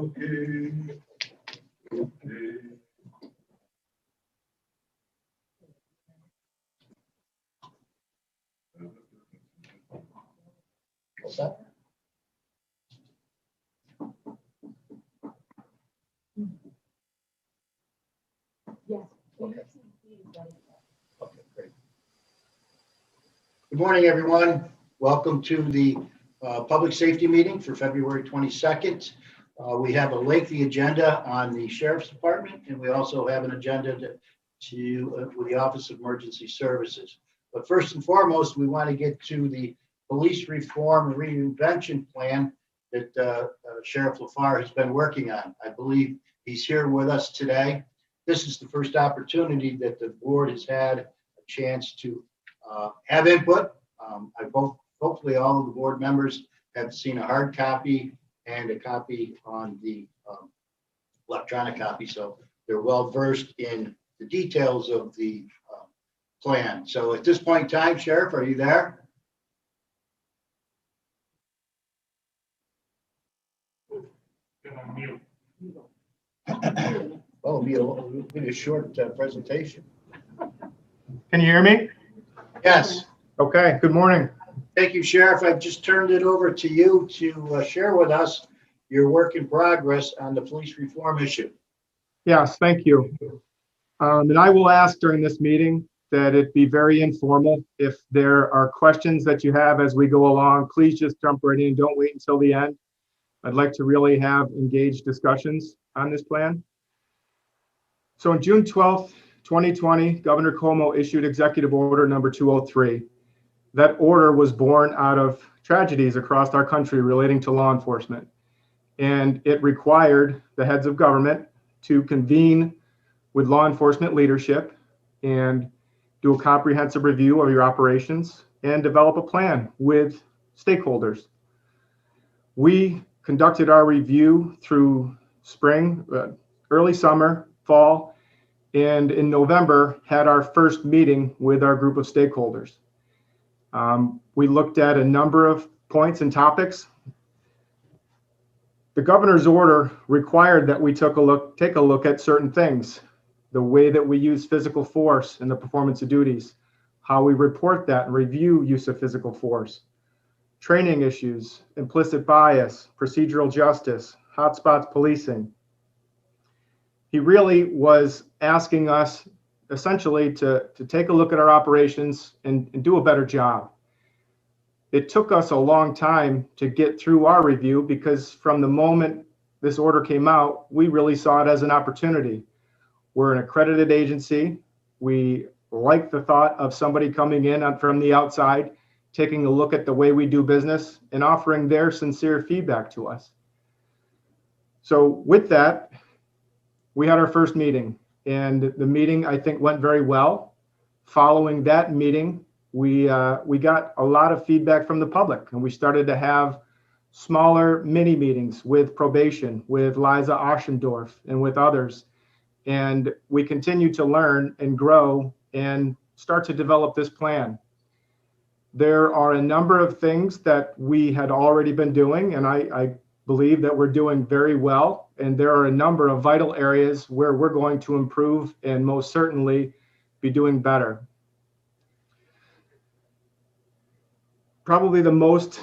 Okay. What's that? Yes. Okay. Okay, great. Good morning, everyone. Welcome to the public safety meeting for February 22nd. We have a lengthy agenda on the Sheriff's Department, and we also have an agenda with the Office of Emergency Services. But first and foremost, we want to get to the police reform and reinvention plan that Sheriff LaFar has been working on. I believe he's here with us today. This is the first opportunity that the board has had a chance to have input. Hopefully all of the board members have seen a hard copy and a copy on the electronic copy, so they're well versed in the details of the plan. So at this point in time, Sheriff, are you there? Oh, it'll be a short presentation. Can you hear me? Yes. Okay, good morning. Thank you, Sheriff. I've just turned it over to you to share with us your work in progress on the police reform issue. Yes, thank you. And I will ask during this meeting that it be very informal. If there are questions that you have as we go along, please just jump right in. Don't wait until the end. I'd like to really have engaged discussions on this plan. So on June 12th, 2020, Governor Cuomo issued Executive Order number 203. That order was born out of tragedies across our country relating to law enforcement. And it required the heads of government to convene with law enforcement leadership and do a comprehensive review of your operations and develop a plan with stakeholders. We conducted our review through spring, early summer, fall, and in November had our first meeting with our group of stakeholders. We looked at a number of points and topics. The governor's order required that we take a look at certain things, the way that we use physical force in the performance of duties, how we report that and review use of physical force, training issues, implicit bias, procedural justice, hotspots policing. He really was asking us essentially to take a look at our operations and do a better job. It took us a long time to get through our review because from the moment this order came out, we really saw it as an opportunity. We're an accredited agency. We like the thought of somebody coming in from the outside, taking a look at the way we do business and offering their sincere feedback to us. So with that, we had our first meeting, and the meeting I think went very well. Following that meeting, we got a lot of feedback from the public, and we started to have smaller mini meetings with probation, with Liza Oschendorf, and with others. And we continue to learn and grow and start to develop this plan. There are a number of things that we had already been doing, and I believe that we're doing very well. And there are a number of vital areas where we're going to improve and most certainly be doing better. Probably the most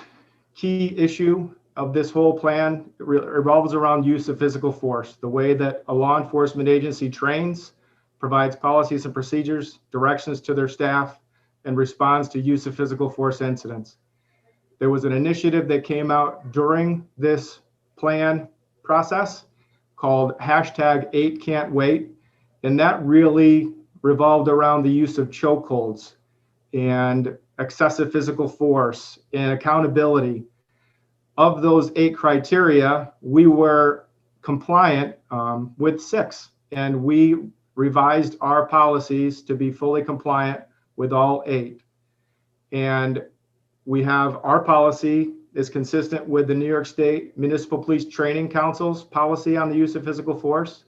key issue of this whole plan revolves around use of physical force, the way that a law enforcement agency trains, provides policies and procedures, directions to their staff, and responds to use of physical force incidents. There was an initiative that came out during this plan process called #8Can'tWait, and that really revolved around the use of chokeholds and excessive physical force and accountability. Of those 8 criteria, we were compliant with 6, and we revised our policies to be fully compliant with all 8. And we have our policy is consistent with the New York State Municipal Police Training Council's policy on the use of physical force.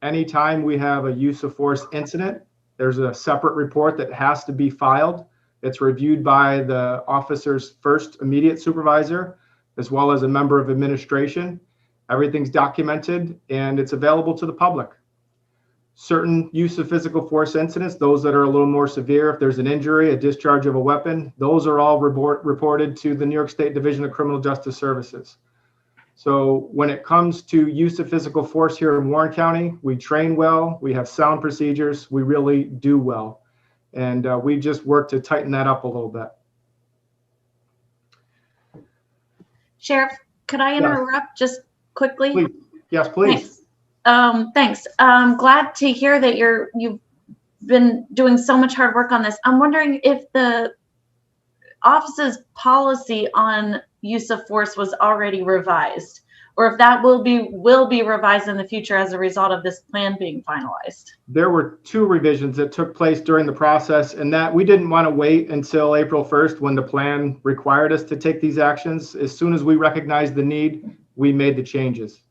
Anytime we have a use of force incident, there's a separate report that has to be filed. It's reviewed by the officer's first immediate supervisor, as well as a member of administration. Everything's documented and it's available to the public. Certain use of physical force incidents, those that are a little more severe, if there's an injury, a discharge of a weapon, those are all reported to the New York State Division of Criminal Justice Services. So when it comes to use of physical force here in Warren County, we train well, we have sound procedures, we really do well. And we just work to tighten that up a little bit. Sheriff, could I interrupt just quickly? Please. Yes, please. Thanks. I'm glad to hear that you've been doing so much hard work on this. I'm wondering if the office's policy on use of force was already revised, or if that will be revised in the future as a result of this plan being finalized. There were 2 revisions that took place during the process, and that we didn't want to wait until April 1st when the plan required us to take these actions. As soon as we recognized the need, we made the changes.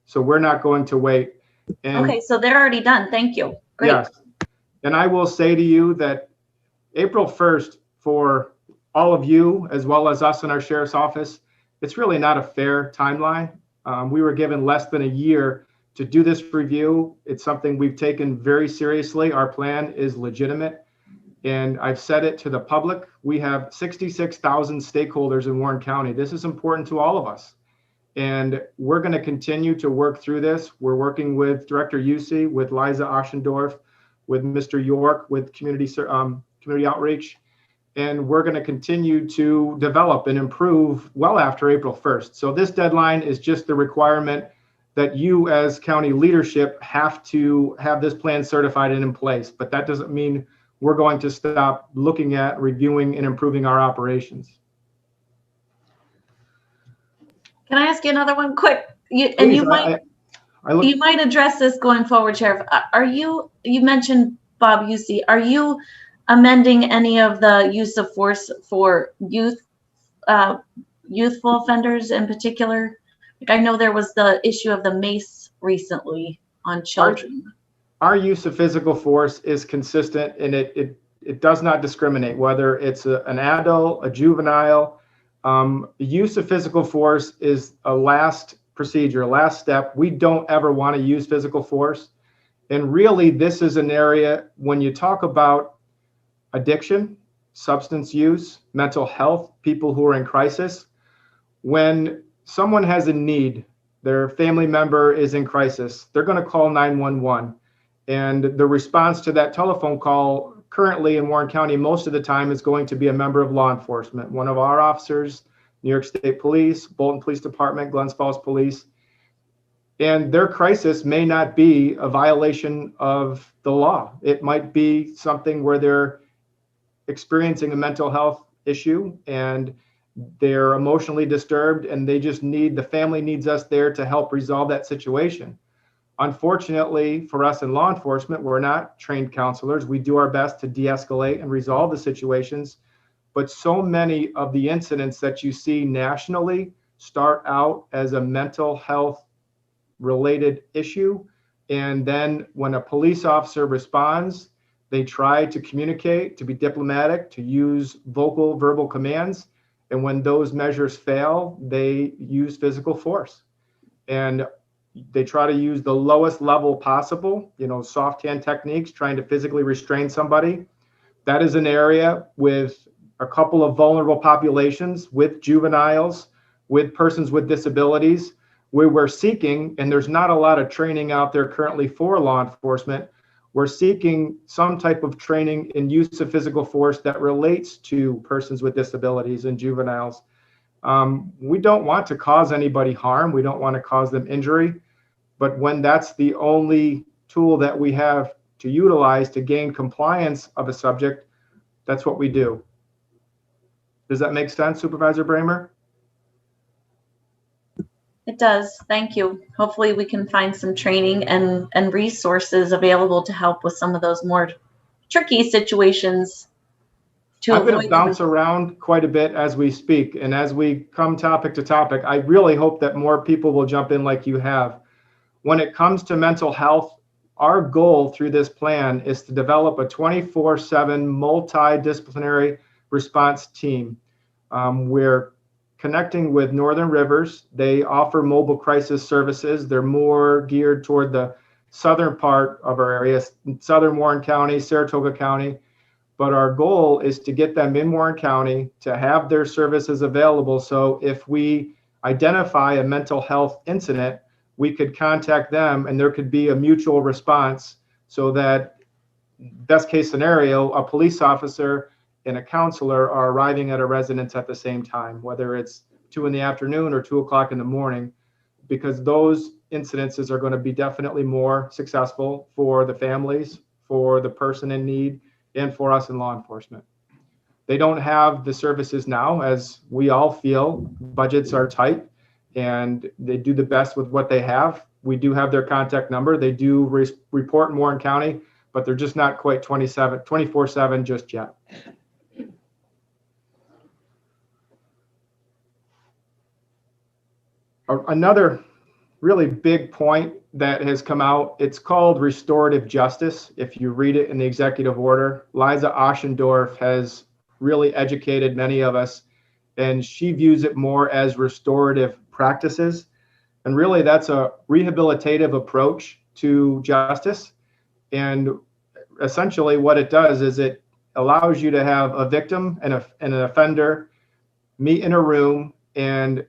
So we're not going to wait. And okay, so they're already done. Thank you. Great. yes. And I will say to you that April 1st, for all of you, as well as us in our sheriff's office, it's really not a fair timeline. We were given less than a year to do this review. It's something we've taken very seriously. Our plan is legitimate. And I've said it to the public. We have 66,000 stakeholders in Warren County. This is important to all of us. And we're going to continue to work through this. We're working with Director Usey, with Liza Oschendorf, with Mr. York, with community outreach. And we're going to continue to develop and improve well after April 1st. So this deadline is just the requirement that you as county leadership have to have this plan certified and in place. But that doesn't mean we're going to stop looking at, reviewing, and improving our operations. Can I ask you another one quick? You might address this going forward, Sheriff. You mentioned Bob Usey. Are you amending any of the use of force for youthful offenders in particular? Like, I know there was the issue of the mace recently on children. Our use of physical force is consistent, and it does not discriminate whether it's an adult, a juvenile. The use of physical force is a last procedure, a last step. We don't ever want to use physical force. And really, this is an area when you talk about addiction, substance use, mental health, people who are in crisis. When someone has a need, their family member is in crisis, they're going to call 911. And the response to that telephone call currently in Warren County, most of the time, is going to be a member of law enforcement, one of our officers, New York State Police, Bolton Police Department, Glens Falls Police. And their crisis may not be a violation of the law. It might be something where they're experiencing a mental health issue and they're emotionally disturbed, and the family needs us there to help resolve that situation. Unfortunately for us in law enforcement, we're not trained counselors. We do our best to de-escalate and resolve the situations, but so many of the incidents that you see nationally start out as a mental health related issue. And then when a police officer responds, they try to communicate, to be diplomatic, to use verbal commands. And when those measures fail, they use physical force. And they try to use the lowest level possible, soft hand techniques, trying to physically restrain somebody. That is an area with a couple of vulnerable populations, with juveniles, with persons with disabilities, where we're seeking, and there's not a lot of training out there currently for law enforcement, we're seeking some type of training in use of physical force that relates to persons with disabilities and juveniles. We don't want to cause anybody harm. We don't want to cause them injury. But when that's the only tool that we have to utilize to gain compliance of a subject, that's what we do. Does that make sense, Supervisor Bramer? It does. Thank you. Hopefully we can find some training and resources available to help with some of those more tricky situations. I'm going to bounce around quite a bit as we speak. And as we come topic to topic, I really hope that more people will jump in like you have. When it comes to mental health, our goal through this plan is to develop a 24/7 multidisciplinary response team where connecting with Northern Rivers. They offer mobile crisis services. They're more geared toward the southern part of our area, southern Warren County, Saratoga County. But our goal is to get them in Warren County to have their services available. So if we identify a mental health incident, we could contact them and there could be a mutual response, so that best case scenario, a police officer and a counselor are arriving at a residence at the same time, whether it's 2 in the afternoon or 2 o'clock in the morning, because those incidences are going to be definitely more successful for the families, for the person in need, and for us in law enforcement. They don't have the services now, as we all feel budgets are tight, and they do the best with what they have. We do have their contact number. They do report in Warren County, but they're just not quite 24/7 just yet. Another really big point that has come out, it's called restorative justice. If you read it in the executive order, Liza Oschendorf has really educated many of us, and she views it more as restorative practices. And really that's a rehabilitative approach to justice. And essentially what it does is it allows you to have a victim and an offender meet in a room and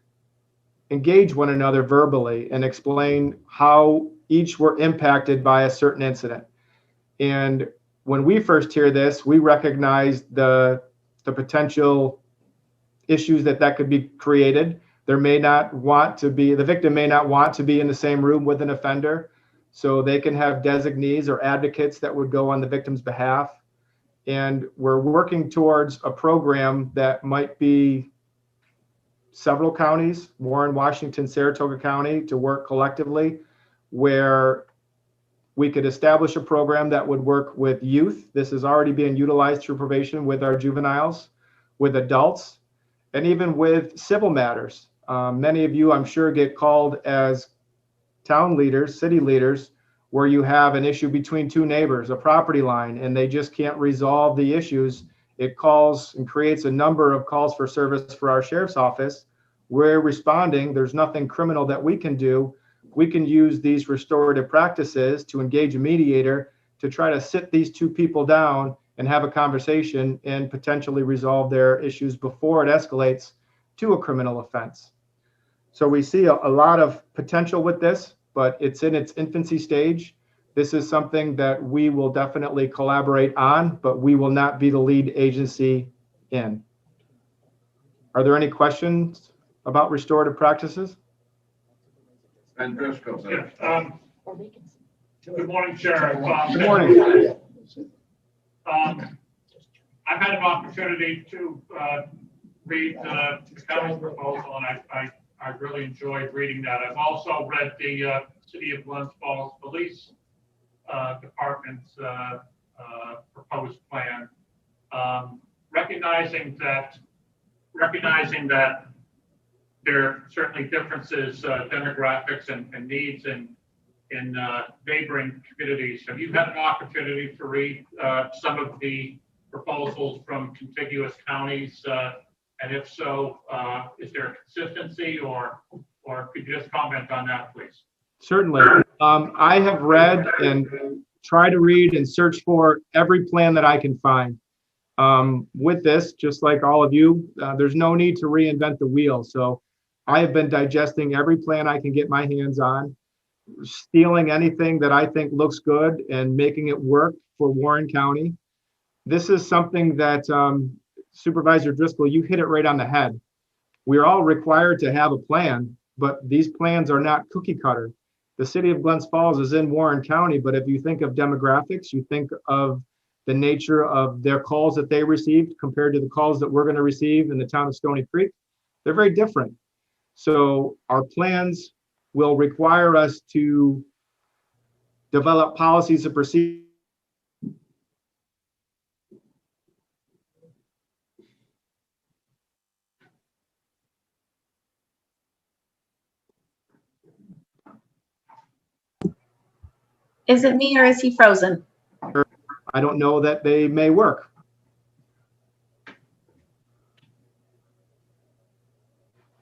engage one another verbally and explain how each were impacted by a certain incident. And when we first hear this, we recognize the potential issues that could be created. The victim may not want to be in the same room with an offender, so they can have designees or advocates that would go on the victim's behalf. And we're working towards a program that might be several counties, Warren, Washington, Saratoga County, to work collectively, where we could establish a program that would work with youth. This is already being utilized through probation with our juveniles, with adults, and even with civil matters. Many of you, I'm sure, get called as town leaders, city leaders, where you have an issue between two neighbors, a property line, and they just can't resolve the issues. It calls and creates a number of calls for service for our sheriff's office. We're responding. There's nothing criminal that we can do. We can use these restorative practices to engage a mediator to try to sit these two people down and have a conversation and potentially resolve their issues before it escalates to a criminal offense. So we see a lot of potential with this, but it's in its infancy stage. This is something that we will definitely collaborate on, but we will not be the lead agency in. Are there any questions about restorative practices? Ben Driscoll. Yes, good morning, Sheriff. Good morning. I've had an opportunity to read the county's proposal, and I really enjoyed reading that. I've also read the City of Glens Falls Police Department's proposed plan, recognizing that there are certainly differences, demographics and needs in neighboring communities. Have you had an opportunity to read some of the proposals from contiguous counties? And if so, is there a consistency, or could you just comment on that, please? Certainly. I have read and try to read and search for every plan that I can find. With this, just like all of you, there's no need to reinvent the wheel. So I have been digesting every plan I can get my hands on, stealing anything that I think looks good and making it work for Warren County. This is something that Supervisor Driscoll, you hit it right on the head. We're all required to have a plan, but these plans are not cookie cutter. The City of Glens Falls is in Warren County, but if you think of demographics, you think of the nature of their calls that they received compared to the calls that we're going to receive in the town of Stony Creek, they're very different. So our plans will require us to develop policies and procedures. Is it me or is he frozen? I don't know that they may work.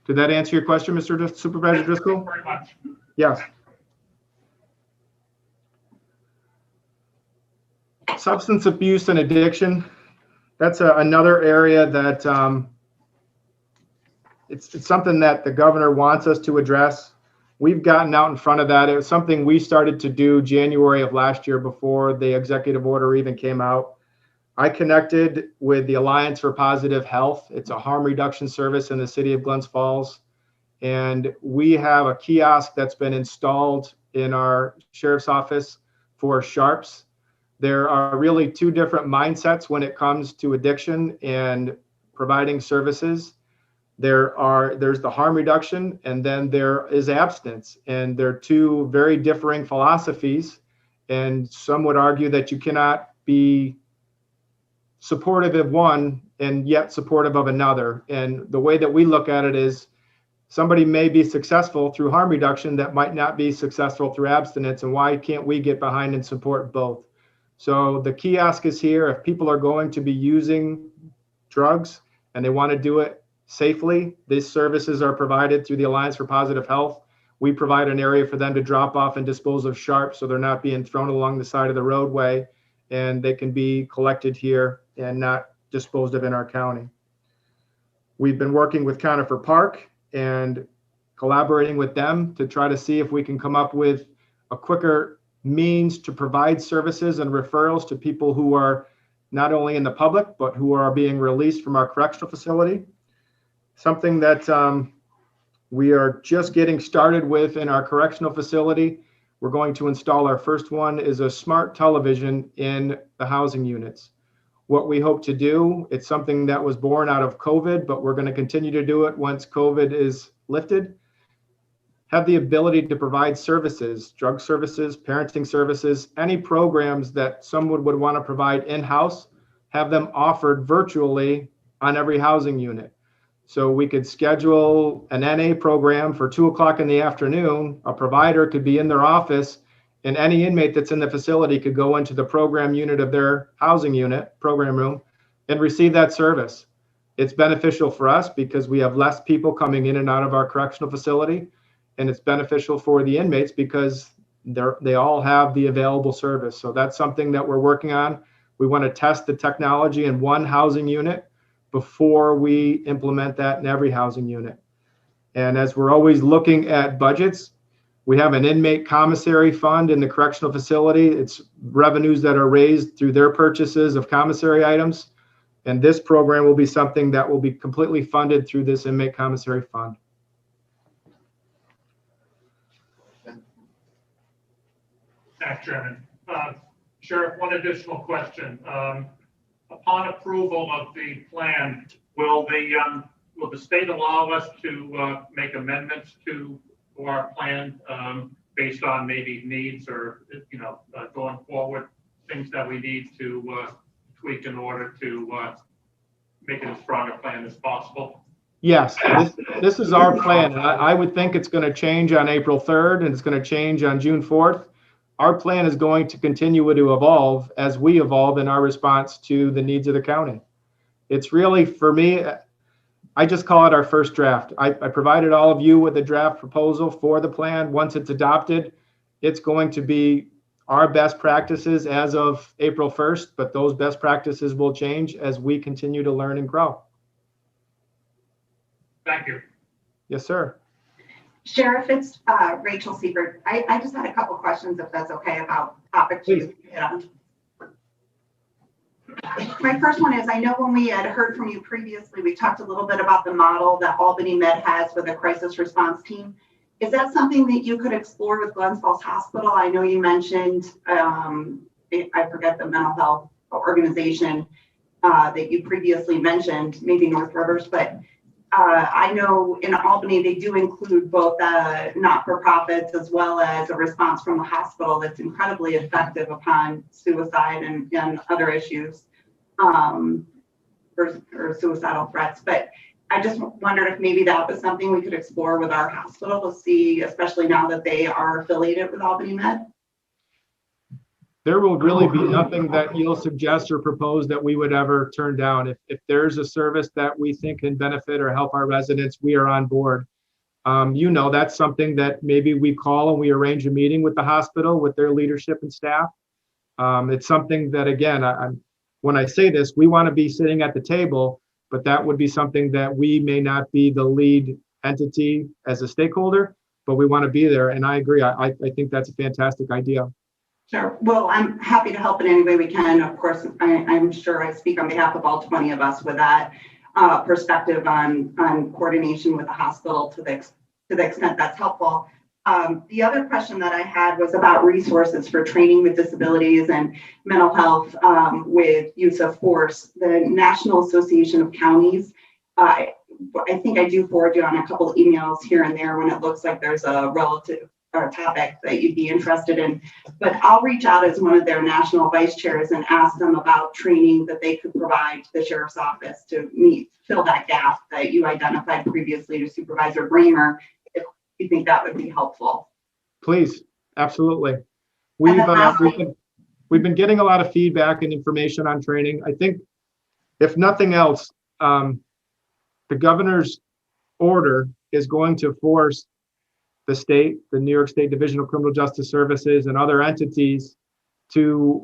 Did that answer your question, Mr. Supervisor Driscoll? Thank you very much. Yes. Substance abuse and addiction. That's another area that it's something that the governor wants us to address. We've gotten out in front of that. It was something we started to do January of last year before the executive order even came out. I connected with the Alliance for Positive Health. It's a harm reduction service in the city of Glens Falls. And we have a kiosk that's been installed in our sheriff's office for sharps. There are really two different mindsets when it comes to addiction and providing services. There's the harm reduction, and then there is abstinence. And they're two very differing philosophies. And some would argue that you cannot be supportive of one and yet supportive of another. And the way that we look at it is somebody may be successful through harm reduction that might not be successful through abstinence. And why can't we get behind and support both? So the kiosk is here. If people are going to be using drugs and they want to do it safely, these services are provided through the Alliance for Positive Health. We provide an area for them to drop off and dispose of sharps so they're not being thrown along the side of the roadway, and they can be collected here and not disposed of in our county. We've been working with Conifer Park and collaborating with them to try to see if we can come up with a quicker means to provide services and referrals to people who are not only in the public, but who are being released from our correctional facility. Something that we are just getting started with in our correctional facility. We're going to install our first one is a smart television in the housing units. What we hope to do, it's something that was born out of COVID, but we're going to continue to do it once COVID is lifted. Have the ability to provide services, drug services, parenting services, any programs that someone would want to provide in-house, have them offered virtually on every housing unit. So we could schedule an NA program for 2 o'clock in the afternoon. A provider could be in their office, and any inmate that's in the facility could go into the program unit of their housing unit, program room, and receive that service. It's beneficial for us because we have less people coming in and out of our correctional facility, and it's beneficial for the inmates because they all have the available service. So that's something that we're working on. We want to test the technology in one housing unit before we implement that in every housing unit. And as we're always looking at budgets, we have an inmate commissary fund in the correctional facility. It's revenues that are raised through their purchases of commissary items. And this program will be something that will be completely funded through this inmate commissary fund. Thanks, Chairman. Sheriff, one additional question. Upon approval of the plan, will the state allow us to make amendments to our plan based on maybe needs or going forward, things that we need to tweak in order to make it as strong a plan as possible? Yes, this is our plan. I would think it's going to change on April 3rd and it's going to change on June 4th. Our plan is going to continue to evolve as we evolve in our response to the needs of the county. It's really, for me, I just call it our first draft. I provided all of you with a draft proposal for the plan. Once it's adopted, it's going to be our best practices as of April 1st, but those best practices will change as we continue to learn and grow. Thank you. Yes, sir. Sheriff, it's Rachel Siebert. I just had a couple questions, if that's okay, about topics you hit on. My first one is, I know when we had heard from you previously, we talked a little bit about the model that Albany Med has for the crisis response team. Is that something that you could explore with Glens Falls Hospital? I know you mentioned, I forget the mental health organization that you previously mentioned, maybe North Rivers, but I know in Albany, they do include both not-for-profits as well as a response from the hospital that's incredibly effective upon suicide and other issues or suicidal threats. But I just wondered if maybe that was something we could explore with our hospital to see, especially now that they are affiliated with Albany Med. there will really be nothing that you'll suggest or propose that we would ever turn down. If there's a service that we think can benefit or help our residents, we are on board. That's something that maybe we call and we arrange a meeting with the hospital, with their leadership and staff. It's something that, again, when I say this, we want to be sitting at the table, but that would be something that we may not be the lead entity as a stakeholder, but we want to be there. And I agree. I think that's a fantastic idea. Sure. Well, I'm happy to help in any way we can. Of course, I'm sure I speak on behalf of all 20 of us with that perspective on coordination with the hospital to the extent that's helpful. The other question that I had was about resources for training with disabilities and mental health with use of force. The National Association of Counties, I think I do forward you on a couple of emails here and there when it looks like there's a relative or topic that you'd be interested in, but I'll reach out as one of their national vice chairs and ask them about training that they could provide to the sheriff's office to fill that gap that you identified previously to Supervisor Bramer, if you think that would be helpful. Please, absolutely. We've been getting a lot of feedback and information on training. I think, if nothing else, the governor's order is going to force the New York State Division of Criminal Justice Services and other entities to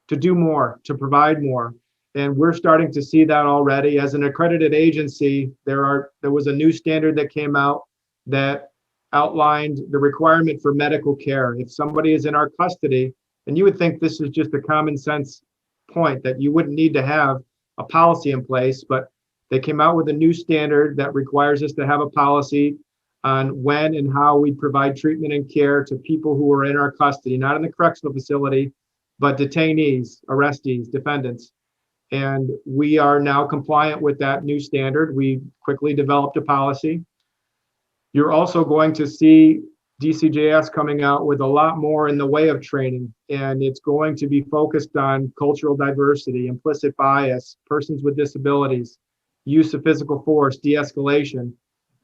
do more, to provide more. And we're starting to see that already. As an accredited agency, there was a new standard that came out that outlined the requirement for medical care. If somebody is in our custody, and you would think this is just a common sense point that you wouldn't need to have a policy in place, but they came out with a new standard that requires us to have a policy on when and how we provide treatment and care to people who are in our custody, not in the correctional facility, but detainees, arrestees, defendants. And we are now compliant with that new standard. We quickly developed a policy. You're also going to see DCJS coming out with a lot more in the way of training, and it's going to be focused on cultural diversity, implicit bias, persons with disabilities, use of physical force, de-escalation.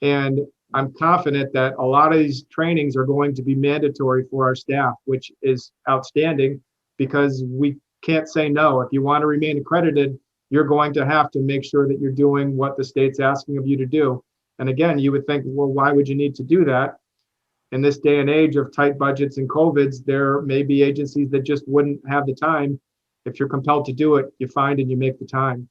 And I'm confident that a lot of these trainings are going to be mandatory for our staff, which is outstanding because we can't say no. If you want to remain accredited, you're going to have to make sure that you're doing what the state's asking of you to do. And again, you would think, well, why would you need to do that? In this day and age of tight budgets and COVIDs, there may be agencies that just wouldn't have the time. If you're compelled to do it, you find and you make the time.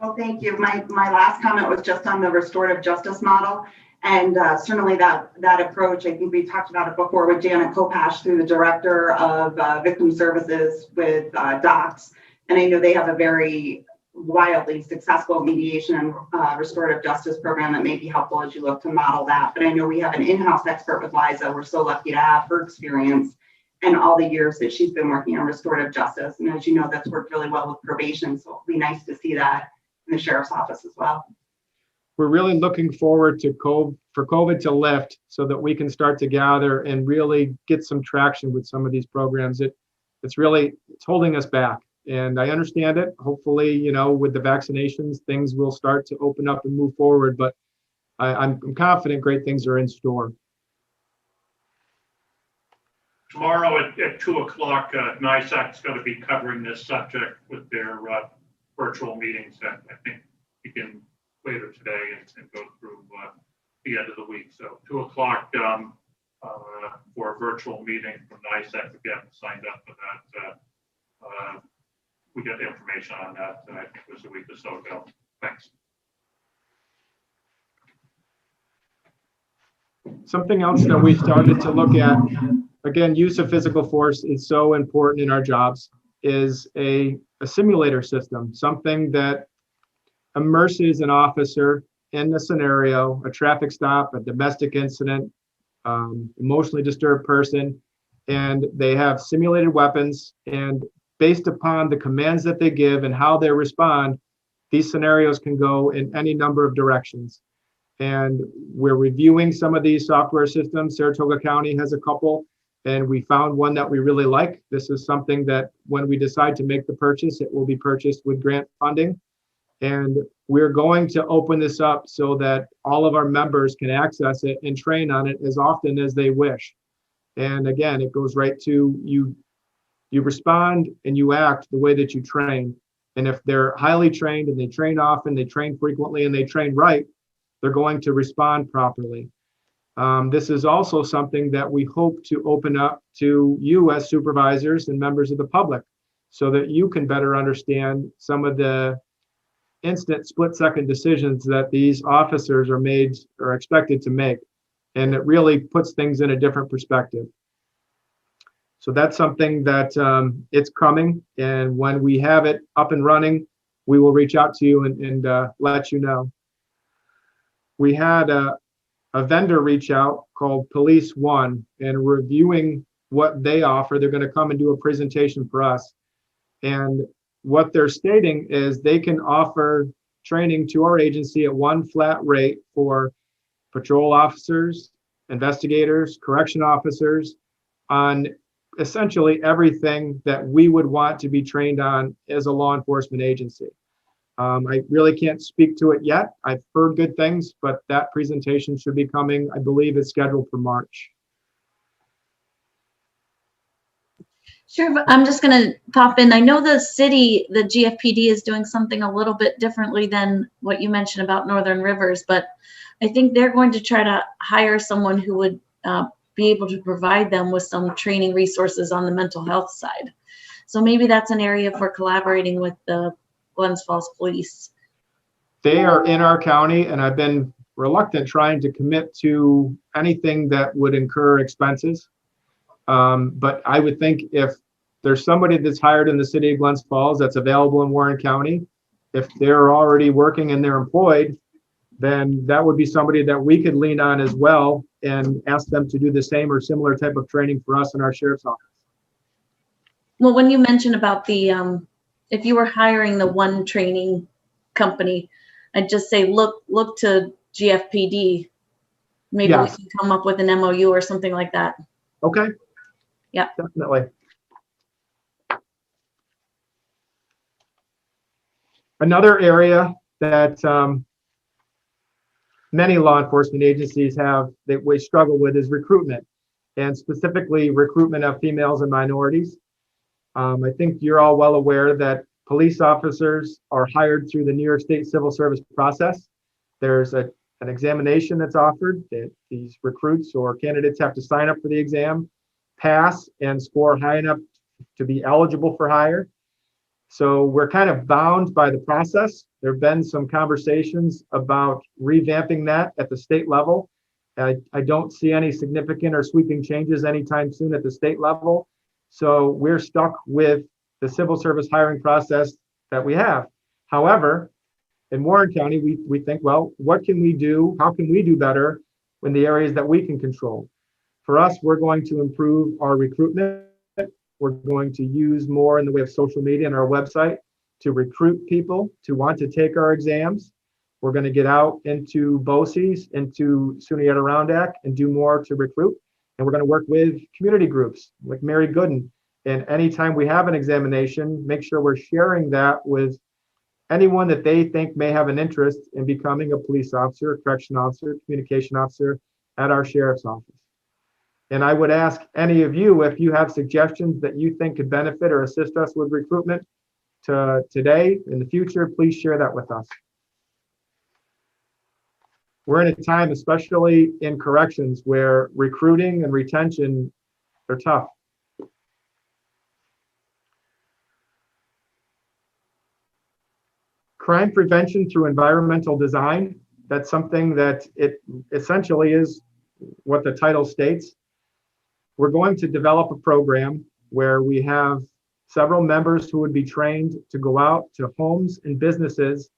Well, thank you. My last comment was just on the restorative justice model. And certainly that approach, I think we talked about it before with Janet Kopash through the Director of Victim Services with DOCS. And I know they have a very wildly successful mediation and restorative justice program that may be helpful as you look to model that. But I know we have an in-house expert with Liza. We're so lucky to have her experience and all the years that she's been working on restorative justice. And as you know, that's worked really well with probation. So it'll be nice to see that in the sheriff's office as well. We're really looking forward for COVID to lift so that we can start to gather and really get some traction with some of these programs. It's holding us back. And I understand it. Hopefully, with the vaccinations, things will start to open up and move forward. But I'm confident great things are in store. Tomorrow at 2 o'clock, NISAC is going to be covering this subject with their virtual meetings that I think begin later today and go through the end of the week. So 2 o'clock for a virtual meeting from NISAC. Again, signed up for that. We got the information on that, I think it was a week or so ago. Thanks. Something else that we started to look at, again, use of physical force is so important in our jobs, is a simulator system, something that immerses an officer in the scenario, a traffic stop, a domestic incident, emotionally disturbed person, and they have simulated weapons, and based upon the commands that they give and how they respond, these scenarios can go in any number of directions. And we're reviewing some of these software systems. Saratoga County has a couple, and we found one that we really like. This is something that when we decide to make the purchase, it will be purchased with grant funding. And we're going to open this up so that all of our members can access it and train on it as often as they wish. And again, it goes right to you respond and you act the way that you train. And if they're highly trained and they train often, they train frequently, and they train right, they're going to respond properly. This is also something that we hope to open up to you as supervisors and members of the public, so that you can better understand some of the instant split-second decisions that these officers are made or expected to make. And it really puts things in a different perspective. So that's something that it's coming. And when we have it up and running, we will reach out to you and let you know. We had a vendor reach out called Police One, and reviewing what they offer. They're going to come and do a presentation for us. And what they're stating is they can offer training to our agency at one flat rate for patrol officers, investigators, correction officers, on essentially everything that we would want to be trained on as a law enforcement agency. I really can't speak to it yet. I've heard good things, but that presentation should be coming. I believe it's scheduled for March. Sure, I'm just going to pop in. I know the city, the GFPD, is doing something a little bit differently than what you mentioned about Northern Rivers, but I think they're going to try to hire someone who would be able to provide them with some training resources on the mental health side. So maybe that's an area for collaborating with the Glens Falls Police. They are in our county, and I've been reluctant trying to commit to anything that would incur expenses. But I would think if there's somebody that's hired in the city of Glens Falls that's available in Warren County, if they're already working and they're employed, then that would be somebody that we could lean on as well and ask them to do the same or similar type of training for us in our sheriff's office. Well, when you mentioned about the, if you were hiring the one training company, I'd just say, look to GFPD. Maybe Yes. we can come up with an MOU or something like that. Okay. Yeah. Definitely. Another area that many law enforcement agencies have that we struggle with is recruitment, and specifically recruitment of females and minorities. I think you're all well aware that police officers are hired through the New York State Civil Service process. There's an examination that's offered that these recruits or candidates have to sign up for the exam, pass, and score high enough to be eligible for hire. So we're kind of bound by the process. There have been some conversations about revamping that at the state level. I don't see any significant or sweeping changes anytime soon at the state level. So we're stuck with the civil service hiring process that we have. However, in Warren County, we think, well, what can we do? How can we do better in the areas that we can control? For us, we're going to improve our recruitment. We're going to use more in the way of social media and our website to recruit people to want to take our exams. We're going to get out into BOCES, into SUNY Adirondack, and do more to recruit. And we're going to work with community groups like Mary Gooden. And anytime we have an examination, make sure we're sharing that with anyone that they think may have an interest in becoming a police officer, a correction officer, communication officer at our sheriff's office. And I would ask any of you, if you have suggestions that you think could benefit or assist us with recruitment today, in the future, please share that with us. We're in a time, especially in corrections, where recruiting and retention are tough. Crime prevention through environmental design, that's something that it essentially is what the title states. We're going to develop a program where we have several members who would be trained to go out to homes and businesses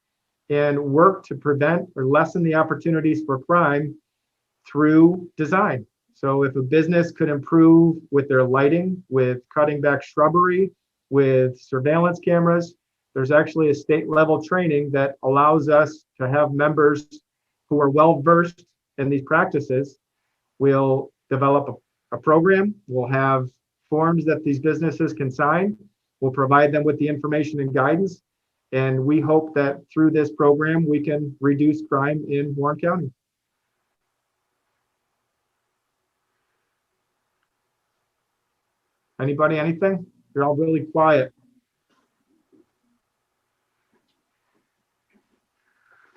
and work to prevent or lessen the opportunities for crime through design. So if a business could improve with their lighting, with cutting back shrubbery, with surveillance cameras, there's actually a state level training that allows us to have members who are well versed in these practices. We'll develop a program. We'll have forms that these businesses can sign. We'll provide them with the information and guidance. And we hope that through this program, we can reduce crime in Warren County. Anybody, anything? You're all really quiet.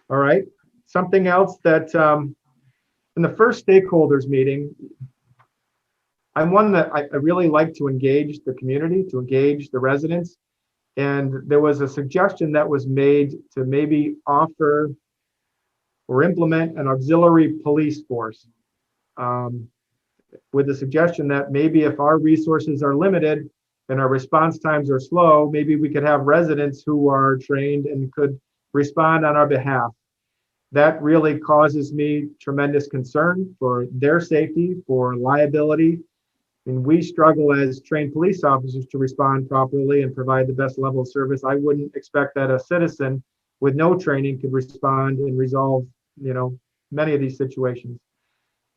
All right. Something else that in the first stakeholders meeting, I'm one that I really like to engage the community, to engage the residents. And there was a suggestion that was made to maybe offer or implement an auxiliary police force, with the suggestion that maybe if our resources are limited and our response times are slow, maybe we could have residents who are trained and could respond on our behalf. That really causes me tremendous concern for their safety, for liability. And we struggle as trained police officers to respond properly and provide the best level of service. I wouldn't expect that a citizen with no training could respond and resolve, many of these situations.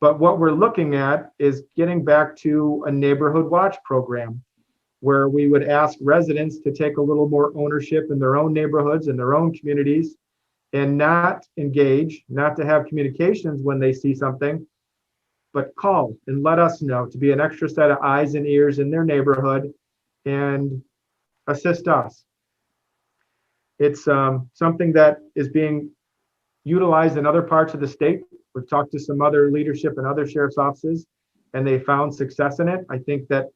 But what we're looking at is getting back to a neighborhood watch program where we would ask residents to take a little more ownership in their own neighborhoods and their own communities and not engage, not to have communications when they see something, but call and let us know, to be an extra set of eyes and ears in their neighborhood and assist us. It's something that is being utilized in other parts of the state. We've talked to some other leadership in other sheriff's offices, and they found success in it. I think that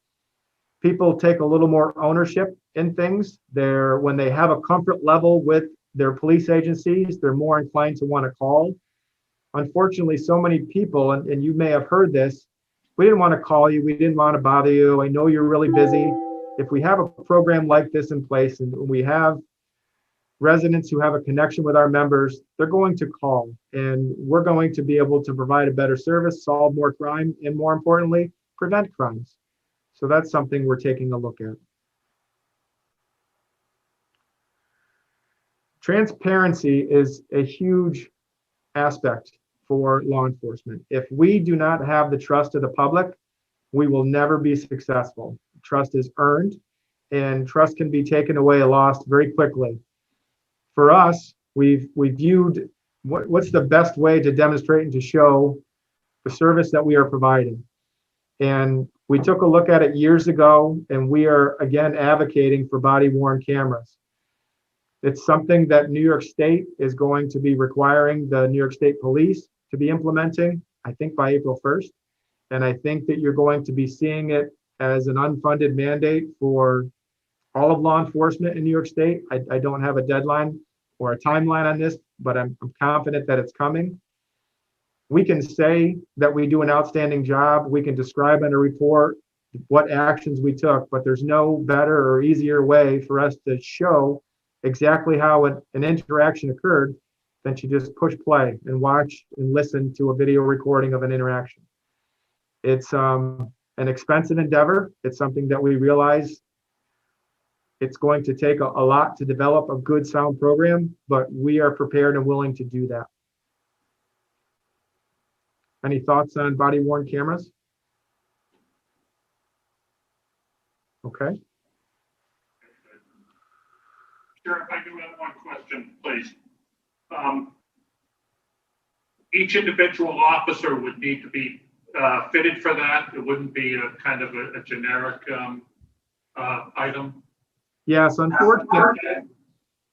people take a little more ownership in things. When they have a comfort level with their police agencies, they're more inclined to want to call. Unfortunately, so many people, and you may have heard this, we didn't want to call you, we didn't want to bother you, I know you're really busy. If we have a program like this in place and we have residents who have a connection with our members, they're going to call, and we're going to be able to provide a better service, solve more crime, and more importantly, prevent crimes. So that's something we're taking a look at. Transparency is a huge aspect for law enforcement. If we do not have the trust of the public, we will never be successful. Trust is earned, and trust can be taken away or lost very quickly. For us, we viewed what's the best way to demonstrate and to show the service that we are providing. And we took a look at it years ago, and we are again advocating for body-worn cameras. It's something that New York State is going to be requiring the New York State Police to be implementing, I think by April 1st. And I think that you're going to be seeing it as an unfunded mandate for all of law enforcement in New York State. I don't have a deadline or a timeline on this, but I'm confident that it's coming. We can say that we do an outstanding job. We can describe in a report what actions we took, but there's no better or easier way for us to show exactly how an interaction occurred than to just push play and watch and listen to a video recording of an interaction. It's an expensive endeavor. It's something that we realize it's going to take a lot to develop a good sound program, but we are prepared and willing to do that. Any thoughts on body-worn cameras? Okay. Sheriff, I do have one question, please. Each individual officer would need to be fitted for that. It wouldn't be a kind of a generic item. Yes, unfortunately,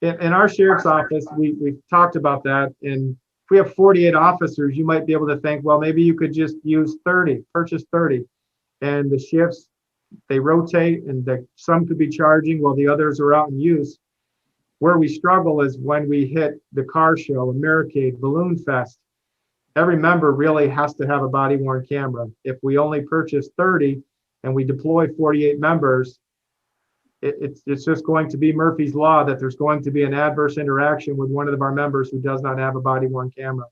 in our sheriff's office, we've talked about that. And if we have 48 officers, you might be able to think, well, maybe you could just use 30, purchase 30. And the shifts, they rotate, and some could be charging while the others are out in use. Where we struggle is when we hit the car show, Americade, Balloon Fest. Every member really has to have a body-worn camera. If we only purchase 30 and we deploy 48 members, it's just going to be Murphy's Law that there's going to be an adverse interaction with one of our members who does not have a body-worn camera.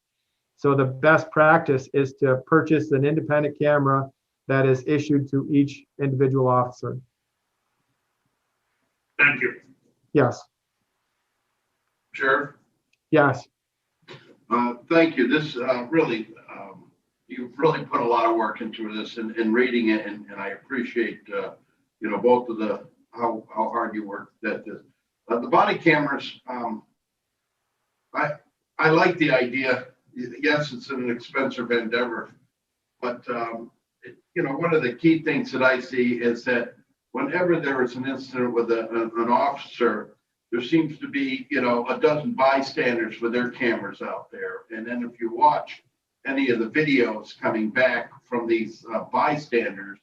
So the best practice is to purchase an independent camera that is issued to each individual officer. Thank you. Yes. Sheriff? Yes. Thank you. This really, you've really put a lot of work into this and reading it, and I appreciate, both of the, how hard you work at this. The body cameras, I like the idea. Yes, it's an expensive endeavor, but one of the key things that I see is that whenever there is an incident with an officer, there seems to be, a dozen bystanders with their cameras out there. And then if you watch any of the videos coming back from these bystanders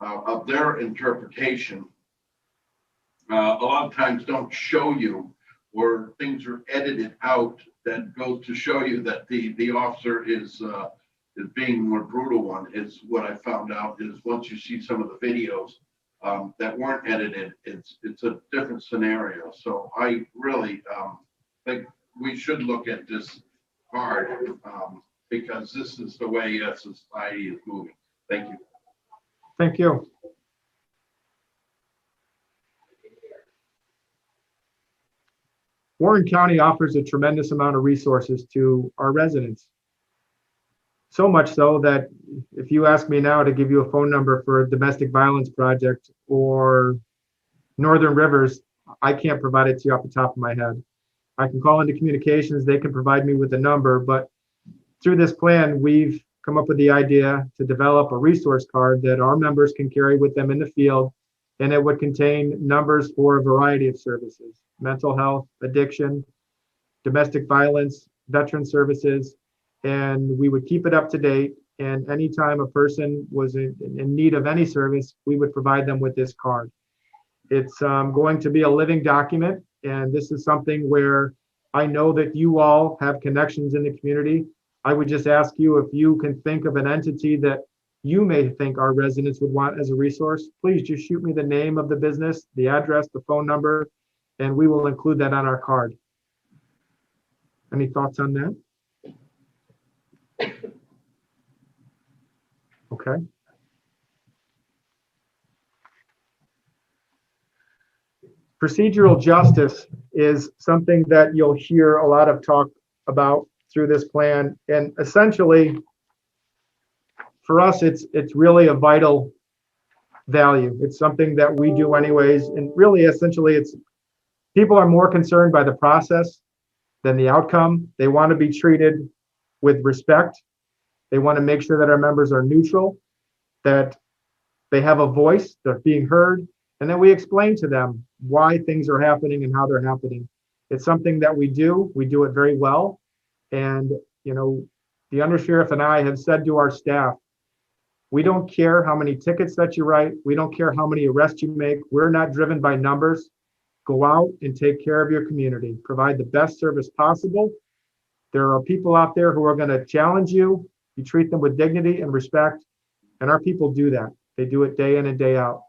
of their interpretation, a lot of times don't show you, or things are edited out that goes to show you that the officer is being more brutal one. Is what I found out is once you see some of the videos that weren't edited, it's a different scenario. So I really think we should look at this hard because this is the way society is moving. Thank you. Thank you. Warren County offers a tremendous amount of resources to our residents. So much so that if you ask me now to give you a phone number for a domestic violence project or Northern Rivers, I can't provide it to you off the top of my head. I can call into communications, they can provide me with a number, but through this plan, we've come up with the idea to develop a resource card that our members can carry with them in the field, and it would contain numbers for a variety of services: mental health, addiction, domestic violence, veteran services, and we would keep it up to date. And anytime a person was in need of any service, we would provide them with this card. It's going to be a living document, and this is something where I know that you all have connections in the community. I would just ask you if you can think of an entity that you may think our residents would want as a resource. Please just shoot me the name of the business, the address, the phone number, and we will include that on our card. Any thoughts on that? Okay. Procedural justice is something that you'll hear a lot of talk about through this plan. And essentially, for us, it's really a vital value. It's something that we do anyways. And really, essentially, it's people are more concerned by the process than the outcome. They want to be treated with respect. They want to make sure that our members are neutral, that they have a voice, they're being heard, and then we explain to them why things are happening and how they're happening. It's something that we do it very well. And, the undersheriff and I have said to our staff, we don't care how many tickets that you write. We don't care how many arrests you make. We're not driven by numbers. Go out and take care of your community. Provide the best service possible. There are people out there who are going to challenge you. You treat them with dignity and respect. And our people do that. They do it day in and day out.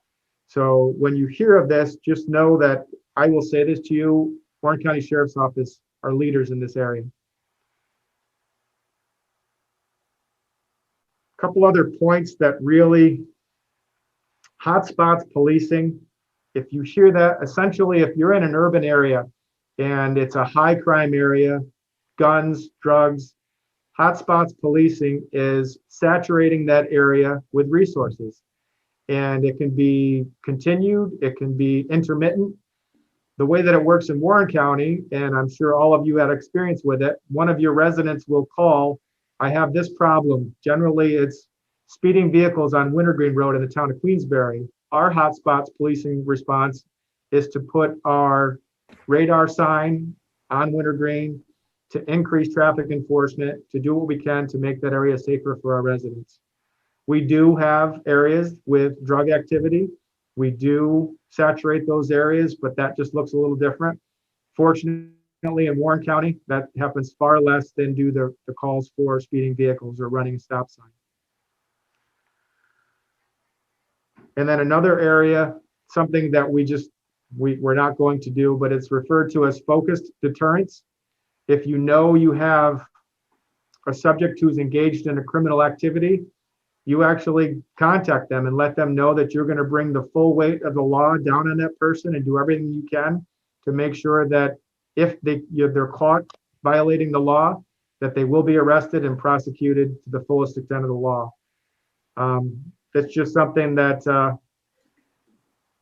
So when you hear of this, just know that I will say this to you, Warren County Sheriff's Office are leaders in this area. A couple other points that really, hotspots policing. If you hear that, essentially, if you're in an urban area and it's a high crime area, guns, drugs, hotspots policing is saturating that area with resources. And it can be continued, it can be intermittent. The way that it works in Warren County, and I'm sure all of you had experience with it, one of your residents will call, I have this problem. Generally, it's speeding vehicles on Wintergreen Road in the town of Queensbury. Our hotspots policing response is to put our radar sign on Wintergreen, to increase traffic enforcement, to do what we can to make that area safer for our residents. We do have areas with drug activity. We do saturate those areas, but that just looks a little different. Fortunately, in Warren County, that happens far less than do the calls for speeding vehicles or running a stop sign. And then another area, something that we're not going to do, but it's referred to as focused deterrence. If you know you have a subject who's engaged in a criminal activity, you actually contact them and let them know that you're going to bring the full weight of the law down on that person and do everything you can to make sure that if they're caught violating the law, that they will be arrested and prosecuted to the fullest extent of the law. That's just something that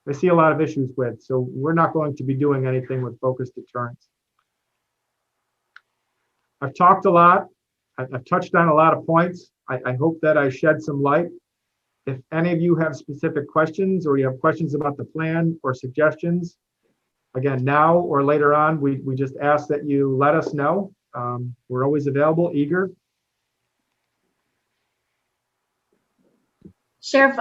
I see a lot of issues with. So we're not going to be doing anything with focused deterrence. I've talked a lot. I've touched on a lot of points. I hope that I shed some light. If any of you have specific questions or you have questions about the plan or suggestions, again, now or later on, we just ask that you let us know. We're always available, eager. Sheriff,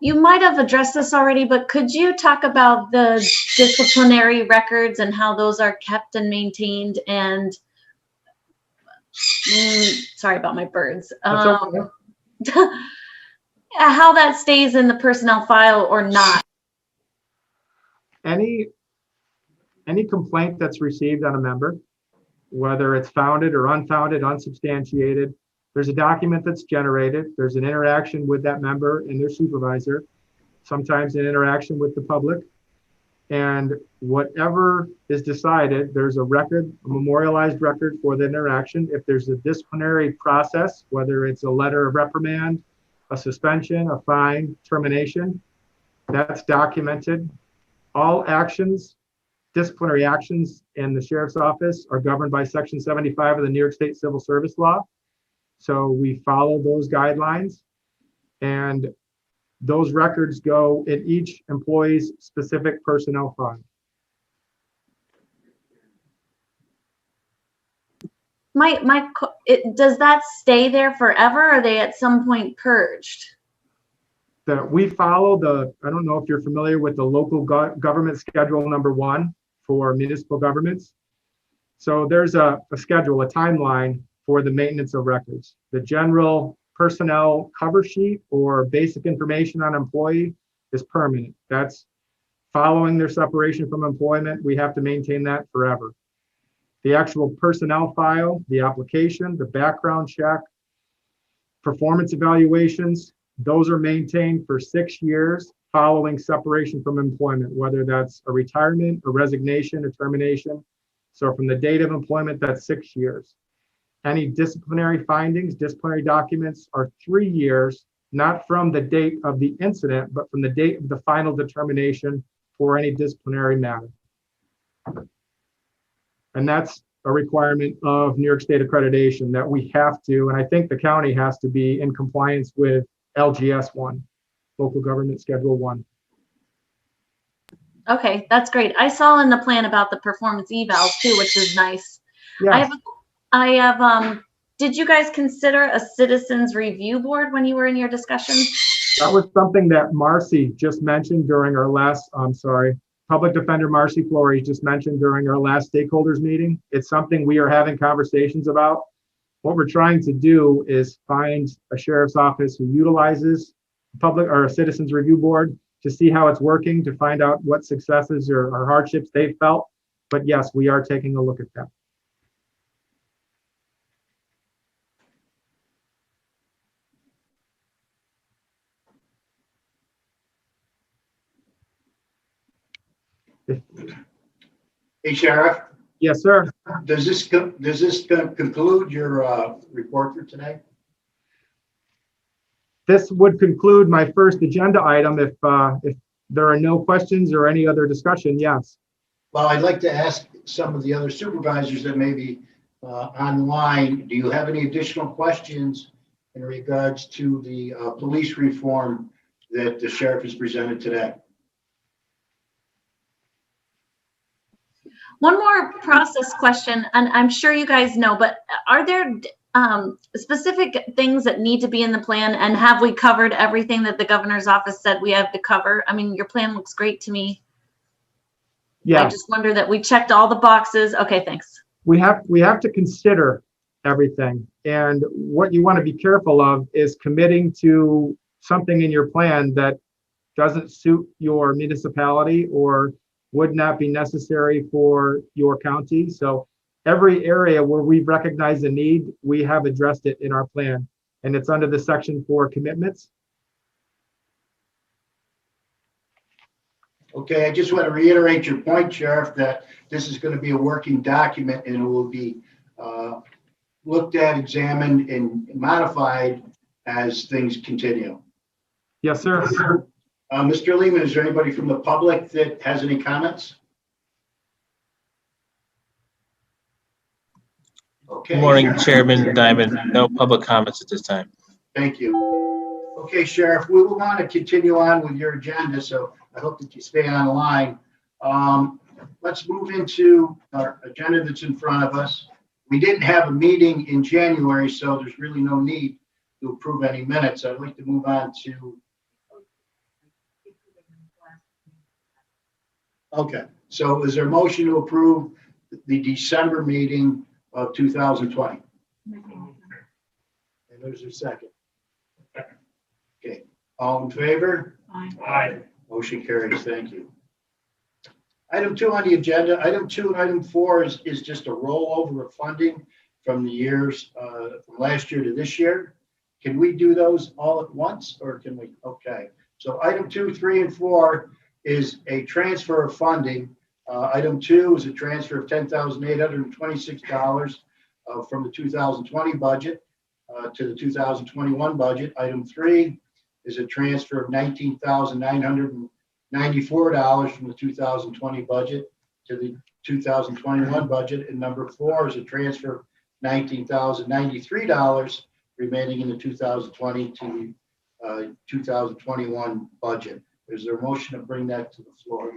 you might have addressed this already, but could you talk about the disciplinary records and how those are kept and maintained, and sorry about my birds. That's okay. How that stays in the personnel file or not? Any complaint that's received on a member, whether it's founded or unfounded, unsubstantiated, there's a document that's generated. There's an interaction with that member and their supervisor, sometimes an interaction with the public. And whatever is decided, there's a record, a memorialized record for the interaction. If there's a disciplinary process, whether it's a letter of reprimand, a suspension, a fine, termination, that's documented. All actions, disciplinary actions in the sheriff's office are governed by Section 75 of the New York State Civil Service Law. So we follow those guidelines, and those records go in each employee's specific personnel file. Does that stay there forever, or are they at some point purged? We follow I don't know if you're familiar with the local government schedule number 1 for municipal governments. So there's a schedule, a timeline for the maintenance of records. The general personnel cover sheet or basic information on employee is permanent. That's following their separation from employment. We have to maintain that forever. The actual personnel file, the application, the background check, performance evaluations, those are maintained for 6 years following separation from employment, whether that's a retirement, a resignation, a termination. So from the date of employment, that's 6 years. Any disciplinary findings, disciplinary documents are 3 years, not from the date of the incident, but from the date of the final determination for any disciplinary matter. And that's a requirement of New York State accreditation that we have to, and I think the county has to be in compliance with LGS 1, Local Government Schedule 1. Okay, that's great. I saw in the plan about the performance evals too, which is nice. Yes. I have, did you guys consider a citizens review board when you were in your discussion? That was something that Marcy just mentioned during our last, Public Defender Marcy Flory just mentioned during our last stakeholders meeting. It's something we are having conversations about. What we're trying to do is find a sheriff's office who utilizes public or a citizens review board to see how it's working, to find out what successes or hardships they've felt. But yes, we are taking a look at that. Hey, Sheriff, Yes, sir. does this conclude your report for today? This would conclude my first agenda item. If there are no questions or any other discussion, yes. Well, I'd like to ask some of the other supervisors that may be online, do you have any additional questions in regards to the police reform that the sheriff has presented today? One more process question, and I'm sure you guys know, but are there specific things that need to be in the plan, and have we covered everything that the governor's office said we have to cover? I mean, your plan looks great to me. Yeah. I just wonder that we checked all the boxes. Okay, thanks. We have to consider everything. And what you want to be careful of is committing to something in your plan that doesn't suit your municipality or would not be necessary for your county. So every area where we've recognized a need, we have addressed it in our plan. And it's under the section for commitments. Okay, I just want to reiterate your point, Sheriff, that this is going to be a working document and it will be looked at, examined, and modified as things continue. Yes, sir. Mr. Lehman, is there anybody from the public that has any comments? Okay. Good morning, Chairman Diamond. No public comments at this time. Thank you. Okay, Sheriff, we will want to continue on with your agenda, so I hope that you stay on the line. Let's move into our agenda that's in front of us. We didn't have a meeting in January, so there's really no need to approve any minutes. I'd like to move on to. Okay, so is there a motion to approve the December meeting of 2020? And there's a second. Okay, all in favor? Aye. Motion carries. Thank you. Item 2 on the agenda, item 2 and item 4 is just a rollover of funding from the years from last year to this year. Can we do those all at once, or can we? Okay. So item 2, 3, and 4 is a transfer of funding. Item 2 is a transfer of $10,826 from the 2020 budget to the 2021 budget. Item 3 is a transfer of $19,994 from the 2020 budget to the 2021 budget. And number 4 is a transfer of $19,093 remaining in the 2020 to 2021 budget. Is there a motion to bring that to the floor?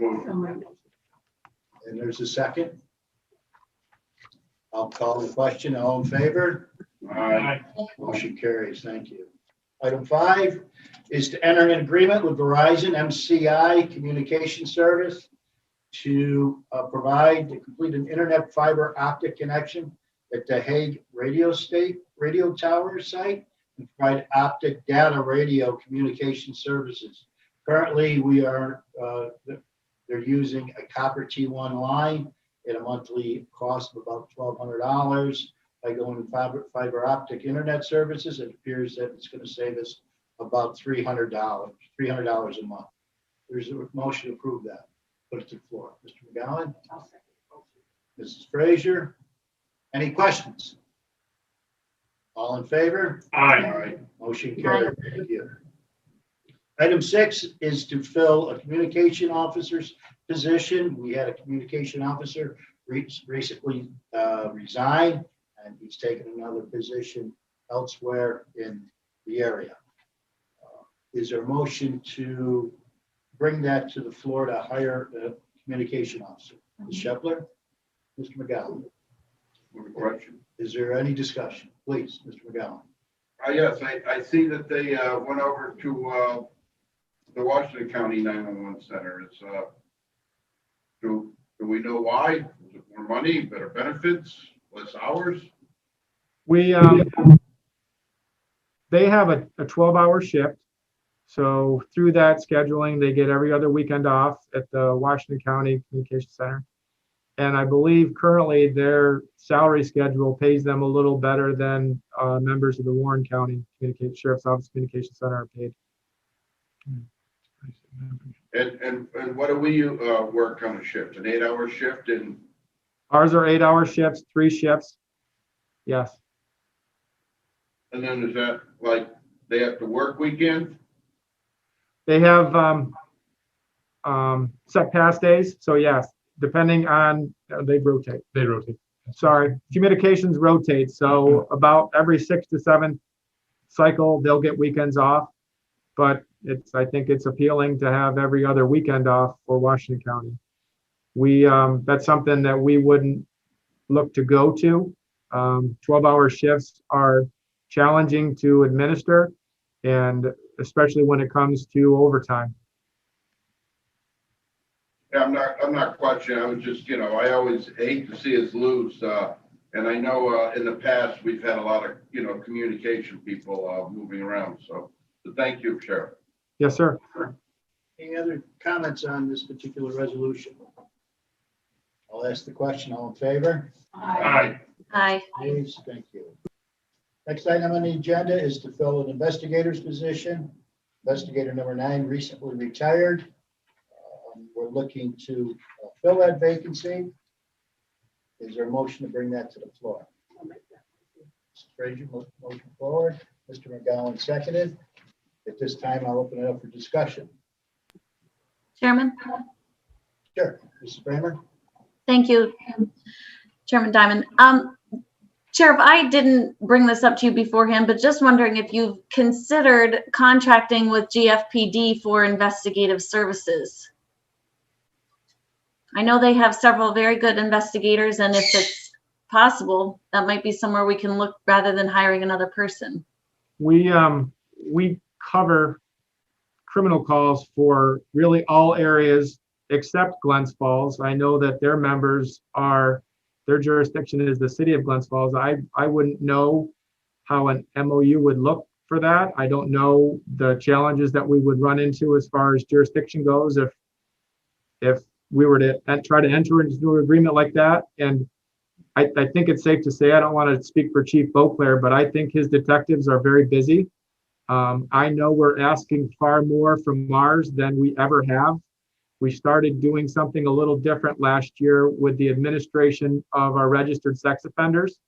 And there's a second. I'll call the question. All in favor? Aye. Motion carries. Thank you. Item 5 is to enter an agreement with Verizon MCI Communication Service to provide to complete an internet fiber optic connection at the Hague radio tower site and provide optic data radio communication services. Currently, they're using a copper T1 line at a monthly cost of about $1,200. By going to fiber optic internet services, it appears that it's going to save us about $300 a month. There's a motion to approve that. Put it to the floor. Mr. McGowan? Mrs. Frazier? Any questions? All in favor? Aye. All right, motion carried. Thank you. Item 6 is to fill a communication officer's position. We had a communication officer recently resign, and he's taken another position elsewhere in the area. Is there a motion to bring that to the floor to hire a communication officer? Ms. Shepler? Mr. McGowan? Question. Is there any discussion? Please, Mr. McGowan. Yes, I see that they went over to the Washington County 911 Center. It's do we know why? Is it more money, better benefits, less hours? They have a 12-hour shift. So through that scheduling, they get every other weekend off at the Washington County Communication Center. And I believe currently their salary schedule pays them a little better than members of the Warren County Sheriff's Office Communication Center are paid. And what do we work on a shift? An 8-hour shift? And Ours are 8-hour shifts, 3 shifts. Yes. and then is that like they have to work weekends? They have set pass days. So yes, depending on, they rotate. Sorry, communications rotate. So about every 6 to 7 cycle, they'll get weekends off. But I think it's appealing to have every other weekend off for Washington County. That's something that we wouldn't look to go to. 12-hour shifts are challenging to administer, and especially when it comes to overtime. Yeah, I'm not questioning. I was just, I always hate to see us lose. And I know in the past we've had a lot of, communication people moving around. So thank you, Sheriff. Yes, sir. Any other comments on this particular resolution? I'll ask the question. All in favor? Aye. Aye. Please, thank you. Next item on the agenda is to fill an investigator's position. Investigator number 9 recently retired. We're looking to fill that vacancy. Is there a motion to bring that to the floor? Mr. Frazier, motion forward. Mr. McGowan seconded. At this time, I'll open it up for discussion. Chairman? Sure. Mrs. Bramer? Thank you, Chairman Diamond. Sheriff, I didn't bring this up to you beforehand, but just wondering if you've considered contracting with GFPD for investigative services. I know they have several very good investigators, and if it's possible, that might be somewhere we can look rather than hiring another person. We cover criminal calls for really all areas except Glens Falls. I know that their members their jurisdiction is the city of Glens Falls. I wouldn't know how an MOU would look for that. I don't know the challenges that we would run into as far as jurisdiction goes if we were to try to enter into an agreement like that. And I think it's safe to say, I don't want to speak for Chief Beauclair, but I think his detectives are very busy. I know we're asking far more from ours than we ever have. We started doing something a little different last year with the administration of our registered sex offenders.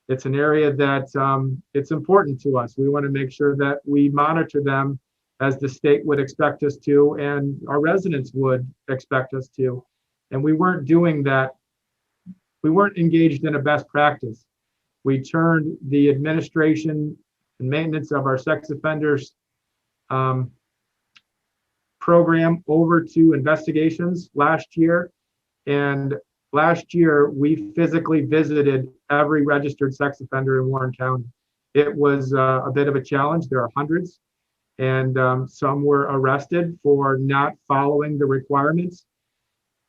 It's an area that it's important to us. We want to make sure that we monitor them as the state would expect us to, and our residents would expect us to. And we weren't doing that. We weren't engaged in a best practice. We turned the administration and maintenance of our sex offenders program over to investigations last year. And last year, we physically visited every registered sex offender in Warren County. It was a bit of a challenge. There are hundreds, and some were arrested for not following the requirements.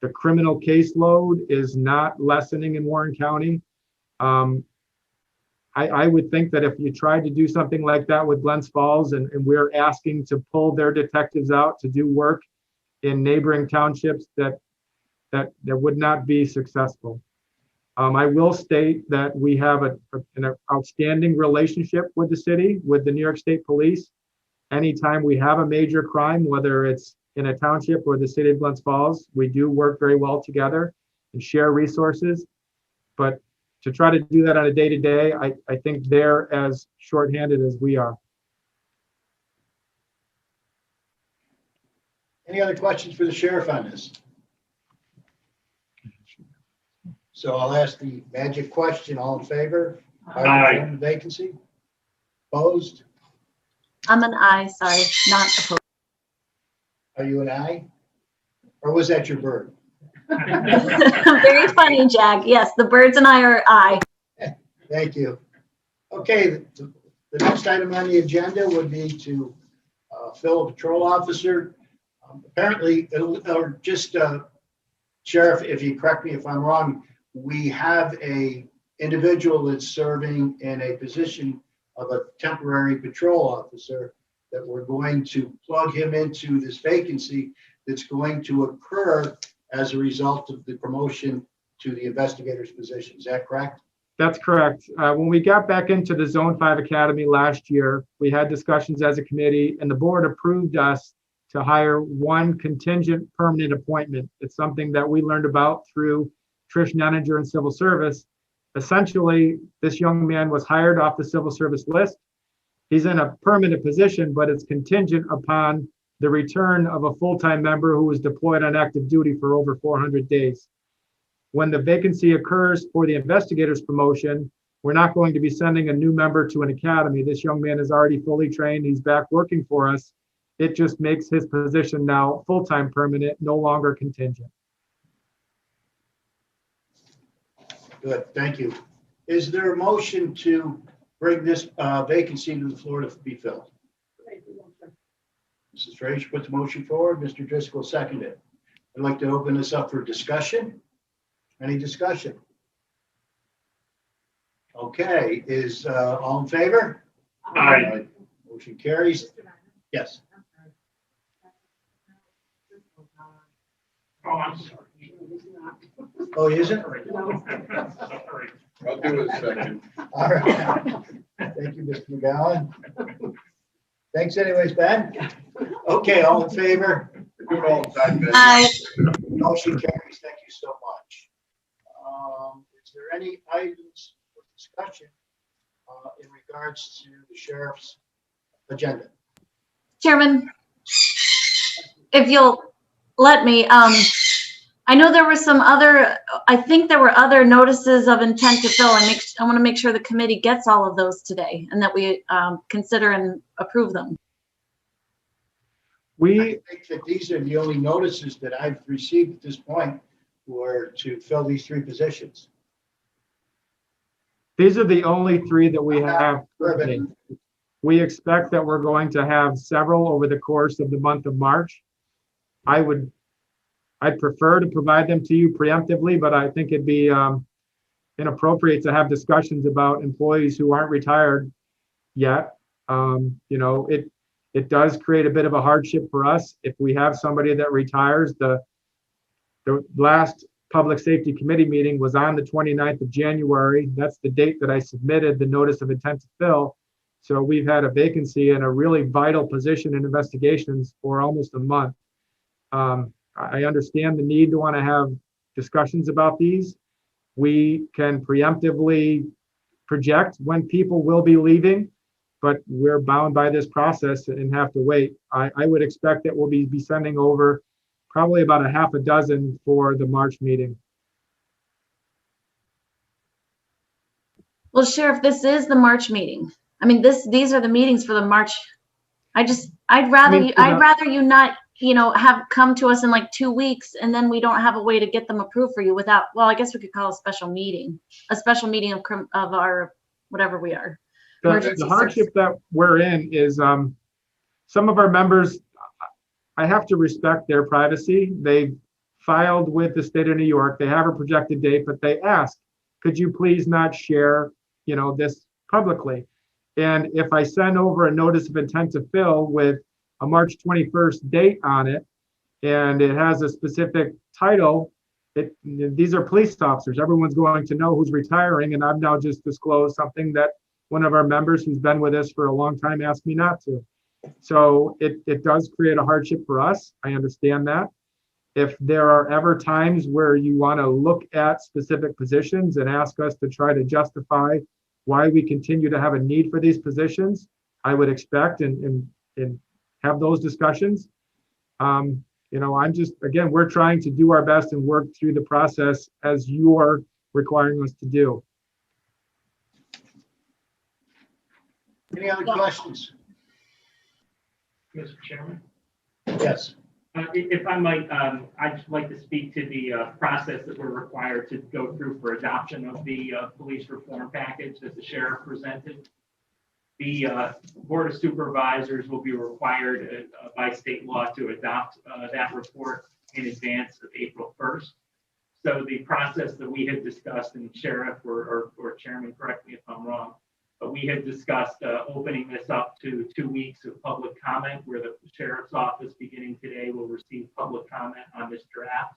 The criminal caseload is not lessening in Warren County. I would think that if you tried to do something like that with Glens Falls, and we're asking to pull their detectives out to do work in neighboring townships, that would not be successful. I will state that we have an outstanding relationship with the city, with the New York State Police. Anytime we have a major crime, whether it's in a township or the city of Glens Falls, we do work very well together and share resources. But to try to do that on a day-to-day, I think they're as shorthanded as we are. Any other questions for the sheriff on this? So I'll ask the magic question. All in favor? Aye. Vacancy? Opposed? I'm an aye, sorry, not opposed. Are you an aye? Or was that your bird? Very funny, Jack. Yes, the birds and I are aye. Thank you. Okay, the next item on the agenda would be to fill a patrol officer. Apparently, or just Sheriff, if you correct me if I'm wrong, we have a individual that's serving in a position of a temporary patrol officer that we're going to plug him into this vacancy that's going to occur as a result of the promotion to the investigator's position. Is that correct? That's correct. When we got back into the Zone 5 Academy last year, we had discussions as a committee, and the board approved us to hire one contingent permanent appointment. It's something that we learned about through Trish Nenninger in civil service. Essentially, this young man was hired off the civil service list. He's in a permanent position, but it's contingent upon the return of a full-time member who was deployed on active duty for over 400 days. When the vacancy occurs for the investigator's promotion, we're not going to be sending a new member to an academy. This young man is already fully trained. He's back working for us. It just makes his position now full-time permanent, no longer contingent. Good, thank you. Is there a motion to bring this vacancy to the floor to be filled? Mrs. Frazier put the motion forward. Mr. Driscoll seconded it. I'd like to open this up for discussion. Any discussion? Okay, is all in favor? Aye. Motion carries. Yes. Oh, I'm sorry. Oh, he isn't? Sorry. I'll do a second. All right. Thank you, Mr. McGowan. Thanks anyways, Ben. Okay, all in favor? Do it all the time, Ben. Aye. Motion carries. Thank you so much. Is there any items for discussion in regards to the sheriff's agenda? Chairman, if you'll let me, I know there were some other, I think there were other notices of intent to fill. I want to make sure the committee gets all of those today and that we consider and approve them. I think that these are the only notices that I've received at this point were to fill these 3 positions. These are the only 3 that we have. Urban. We expect that we're going to have several over the course of the month of March. I'd prefer to provide them to you preemptively, but I think it'd be inappropriate to have discussions about employees who aren't retired yet. You know, it does create a bit of a hardship for us if we have somebody that retires. The last Public Safety Committee meeting was on the 29th of January. That's the date that I submitted the notice of intent to fill. So we've had a vacancy in a really vital position in investigations for almost a month. I understand the need to want to have discussions about these. We can preemptively project when people will be leaving, but we're bound by this process and have to wait. I would expect that we'll be sending over probably about a half a dozen for the March meeting. Well, Sheriff, this is the March meeting. I mean, these are the meetings for the March. I'd rather you not, you know, have come to us in like 2 weeks and then we don't have a way to get them approved for you without, well, I guess we could call a special meeting of our, whatever we are. The hardship that we're in is some of our members, I have to respect their privacy. They filed with the state of New York. They have a projected date, but they asked, could you please not share, you know, this publicly? And if I send over a notice of intent to fill with a March 21st date on it, and it has a specific title, these are police officers. Everyone's going to know who's retiring, and I've now just disclosed something that one of our members who's been with us for a long time asked me not to. So it does create a hardship for us. I understand that. If there are ever times where you want to look at specific positions and ask us to try to justify why we continue to have a need for these positions, I would expect and have those discussions. You know, again, we're trying to do our best and work through the process as you're requiring us to do. Any other questions? Mr. Chairman, Yes. if I might, I'd just like to speak to the process that we're required to go through for adoption of the police reform package that the sheriff presented. The Board of Supervisors will be required by state law to adopt that report in advance of April 1st. So the process that we had discussed, and Sheriff or Chairman, correct me if I'm wrong, but we had discussed opening this up to 2 weeks of public comment, where the Sheriff's Office beginning today will receive public comment on this draft.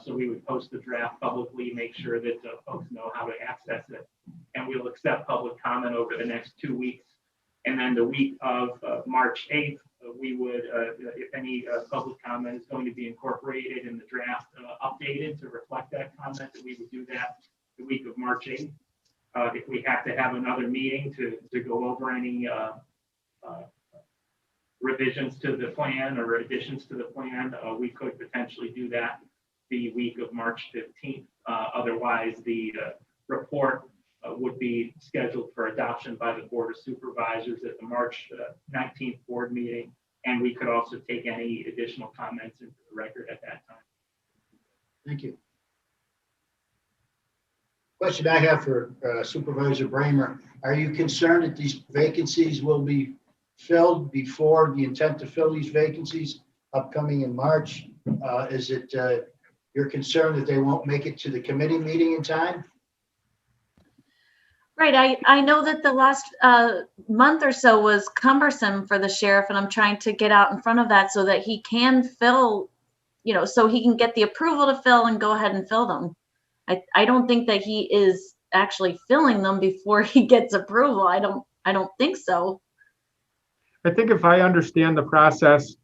So we would post the draft publicly, make sure that folks know how to access it. And we'll accept public comment over the next 2 weeks. And then the week of March 8th, we would, if any public comment is going to be incorporated in the draft, updated to reflect that comment, that we would do that the week of March 8th. If we have to have another meeting to go over any revisions to the plan or additions to the plan, we could potentially do that the week of March 15th. Otherwise, the report would be scheduled for adoption by the Board of Supervisors at the March 19th board meeting. And we could also take any additional comments into the record at that time. Thank you. Question I have for Supervisor Bramer. Are you concerned that these vacancies will be filled before the intent to fill these vacancies upcoming in March? Is it you're concerned that they won't make it to the committee meeting in time? Right. I know that the last month or so was cumbersome for the sheriff, and I'm trying to get out in front of that so that he can fill, you know, so he can get the approval to fill and go ahead and fill them. I don't think that he is actually filling them before he gets approval. I don't think so. I think if I understand the process,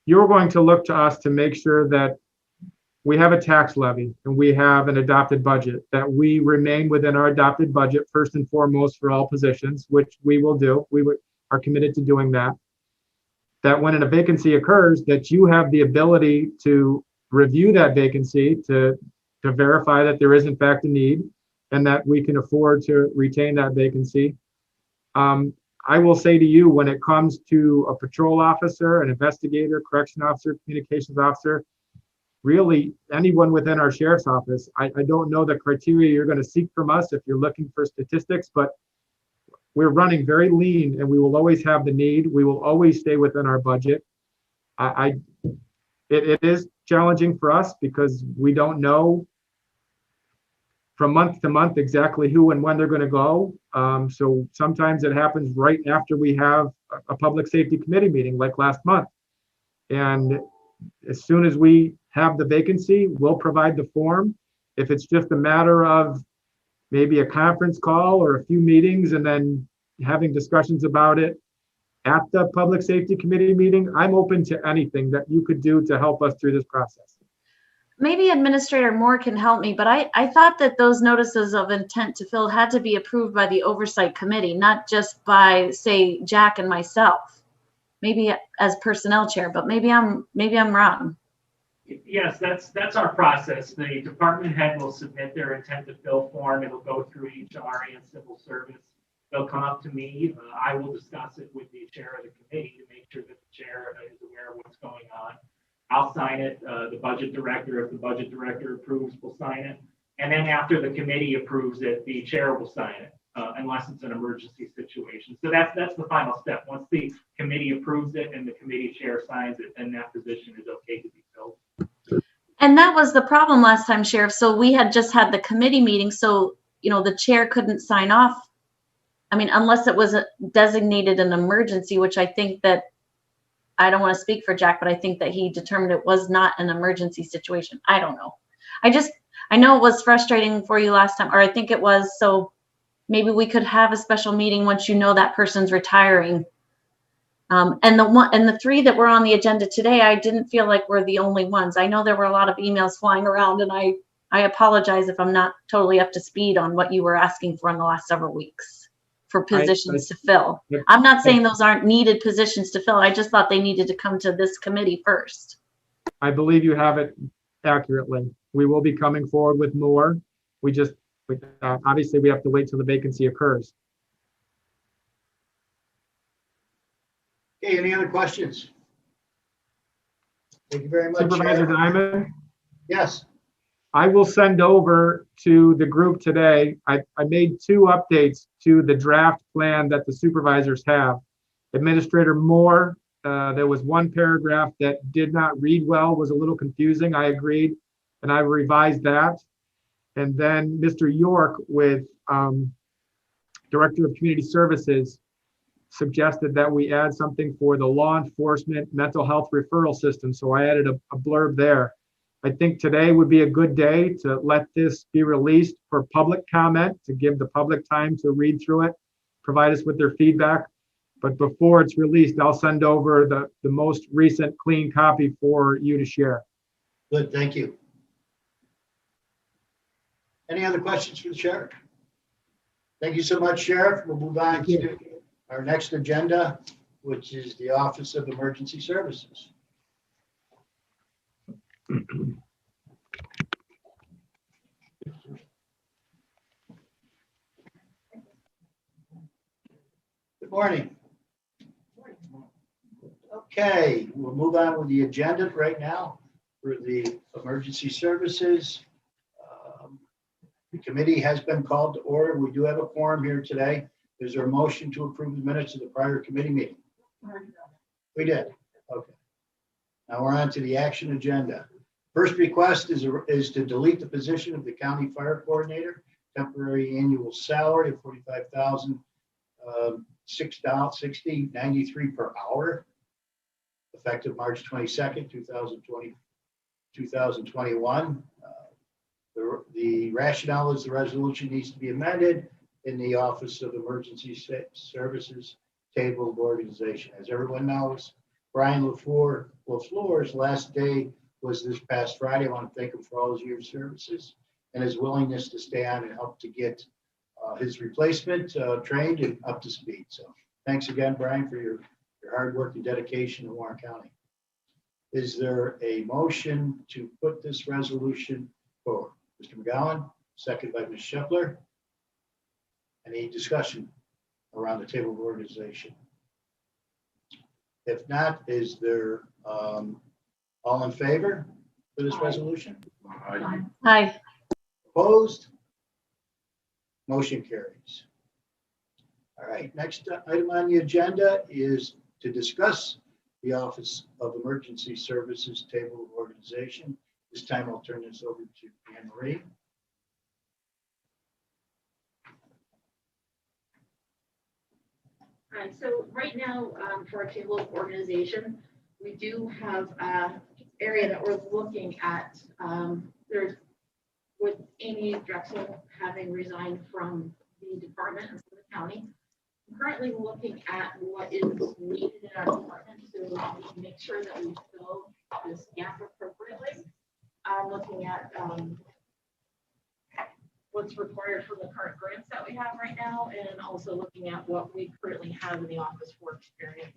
you're going to look to us to make sure that we have a tax levy and we have an adopted budget, that we remain within our adopted budget first and foremost for all positions, which we will do. We are committed to doing that. that when a vacancy occurs, that you have the ability to review that vacancy to verify that there is in fact a need and that we can afford to retain that vacancy. I will say to you, when it comes to a patrol officer, an investigator, correction officer, communications officer, really anyone within our sheriff's office, I don't know the criteria you're going to seek from us if you're looking for statistics, but we're running very lean and we will always have the need. We will always stay within our budget. It is challenging for us because we don't know from month to month exactly who and when they're going to go. So sometimes it happens right after we have a public safety committee meeting like last month. And as soon as we have the vacancy, we'll provide the form. If it's just a matter of maybe a conference call or a few meetings and then having discussions about it at the public safety committee meeting, I'm open to anything that you could do to help us through this process. Maybe Administrator Moore can help me, but I thought that those notices of intent to fill had to be approved by the oversight committee, not just by, say, Jack and myself. Maybe as personnel chair, but maybe I'm wrong. Yes, that's our process. The department head will submit their intent to fill form. It'll go through HR and civil service. They'll come up to me. I will discuss it with the chair of the committee to make sure that the chair is aware of what's going on. I'll sign it. The budget director, if the budget director approves, will sign it. And then after the committee approves it, the chair will sign it, unless it's an emergency situation. So that's the final step. Once the committee approves it and the committee chair signs it, then that position is okay to be filled. And that was the problem last time, Sheriff. So we had just had the committee meeting, so the chair couldn't sign off. I mean, unless it was designated an emergency, which I think that, I don't want to speak for Jack, but I think that he determined it was not an emergency situation. I don't know. I know it was frustrating for you last time, or I think it was, so maybe we could have a special meeting once that person's retiring. And the three that were on the agenda today, I didn't feel like we're the only ones. I know there were a lot of emails flying around, and I apologize if I'm not totally up to speed on what you were asking for in the last several weeks for positions to fill. I'm not saying those aren't needed positions to fill. I just thought they needed to come to this committee first. I believe you have it accurately. We will be coming forward with more. Obviously we have to wait till the vacancy occurs. Okay, any other questions? Thank you very much. Supervisor Diamond? Yes. I will send over to the group today. I made 2 updates to the draft plan that the supervisors have. Administrator Moore, there was one paragraph that did not read well, was a little confusing. I agreed, and I revised that. And then Mr. York with Director of Community Services suggested that we add something for the law enforcement mental health referral system. So I added a blurb there. I think today would be a good day to let this be released for public comment, to give the public time to read through it, provide us with their feedback. But before it's released, I'll send over the most recent clean copy for you to share. Good, thank you. Any other questions for the sheriff? Thank you so much, Sheriff. We'll move on to our next agenda, which is the Office of Emergency Services. Good morning. Okay, we'll move on with the agenda right now for the emergency services. The committee has been called to order. We do have a quorum here today. Is there a motion to approve the minutes of the prior committee meeting? We did. Okay. Now we're on to the action agenda. First request is to delete the position of the county fire coordinator, temporary annual salary of $45,000, $6.60.93 per hour, effective March 22nd, 2021. The rationale is the resolution needs to be amended in the Office of Emergency Services table of organization. As everyone knows, Brian LaFleur's last day was this past Friday. I want to thank him for all his years of services and his willingness to stay on and help to get his replacement trained and up to speed. So thanks again, Brian, for your your hard work and dedication in Warren County. Is there a motion to put this resolution forward? Mr. McGowan, second by Ms. Shepler. Any discussion around the table of organization? If not, is there all in favor for this resolution? Hi. Opposed? Motion carries. All right, next item on the agenda is to discuss the Office of Emergency Services Table of Organization. This time I'll turn this over to Anne Marie. All right, so right now, for our table of organization, we do have an area that we're looking at. There's, with Amy Drexel having resigned from the department and from the county, I'm currently looking at what is needed in our department so we can make sure that we fill this gap appropriately. I'm looking at what's required for the current grants that we have right now, and also looking at what we currently have in the office for experience.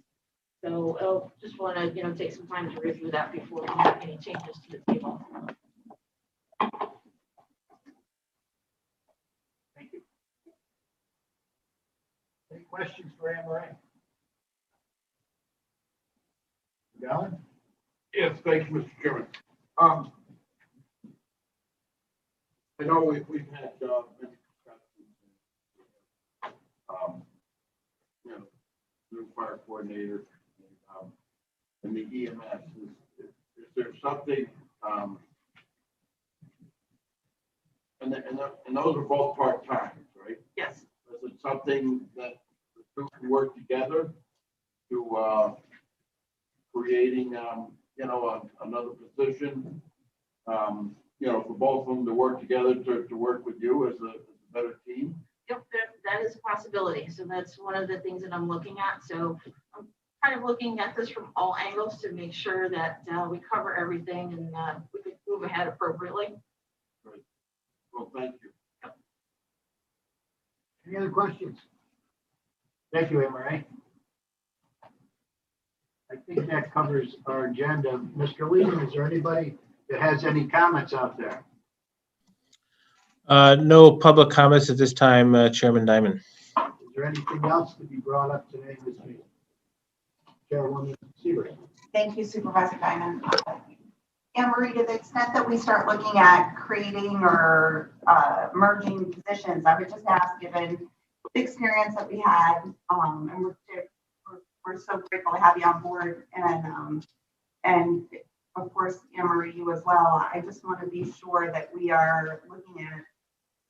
So I'll just want to, take some time to review that before we make any changes to the table. Thank you. Any questions for Anne Marie? McGowan? Yes, thank you, Mr. Chairman. I know we've had many discussions, new fire coordinator, and the EMS. Is there something, and those are both part-time, right? Yes. Is it something that the two can work together to creating, another position? For both of them to work together to work with you as a better team? Yep, that is a possibility. So that's one of the things that I'm looking at. So I'm kind of looking at this from all angles to make sure that we cover everything and we can move ahead appropriately. Right. Well, thank you. Yep. Any other questions? Thank you, Anne Marie. I think that covers our agenda. Mr. Leland, is there anybody that has any comments out there? No public comments at this time, Chairman Diamond. Is there anything else to be brought up today this meeting? Chairwoman Siebert. Thank you, Supervisor Diamond. Anne Marie, to the extent that we start looking at creating or merging positions, I would just ask, given the experience that we had, and we're so grateful to have you on board, and of course, Anne Marie, you as well. I just want to be sure that we are looking at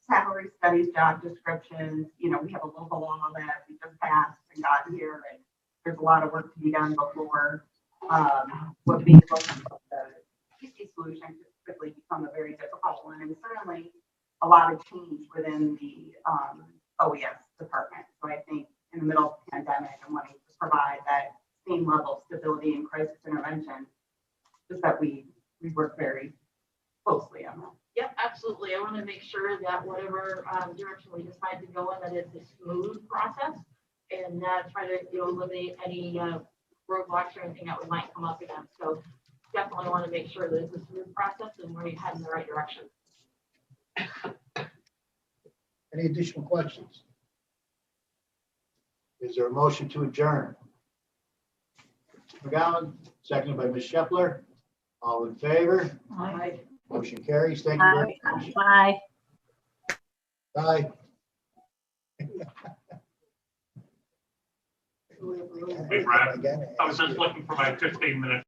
salary studies, job descriptions. We have a local law that we just passed and got here, and there's a lot of work to be done before what being close to the easy solution could quickly become a very difficult one, and certainly a lot of change within the OES department. So I think in the middle of the pandemic and wanting to provide that same level of stability and crisis intervention, just that we work very closely on that. Yep, absolutely. I want to make sure that whatever direction we decide to go in, that it's a smooth process, and try to eliminate any roadblocks or anything that we might come up against. So definitely want to make sure that it's a smooth process and we're heading in the right direction. Any additional questions? Is there a motion to adjourn? McGowan, seconded by Ms. Shepler. All in favor? Aye. Motion carries. Thank you very much. Bye. Bye. Hey, Brad, I was just looking for my 15-minute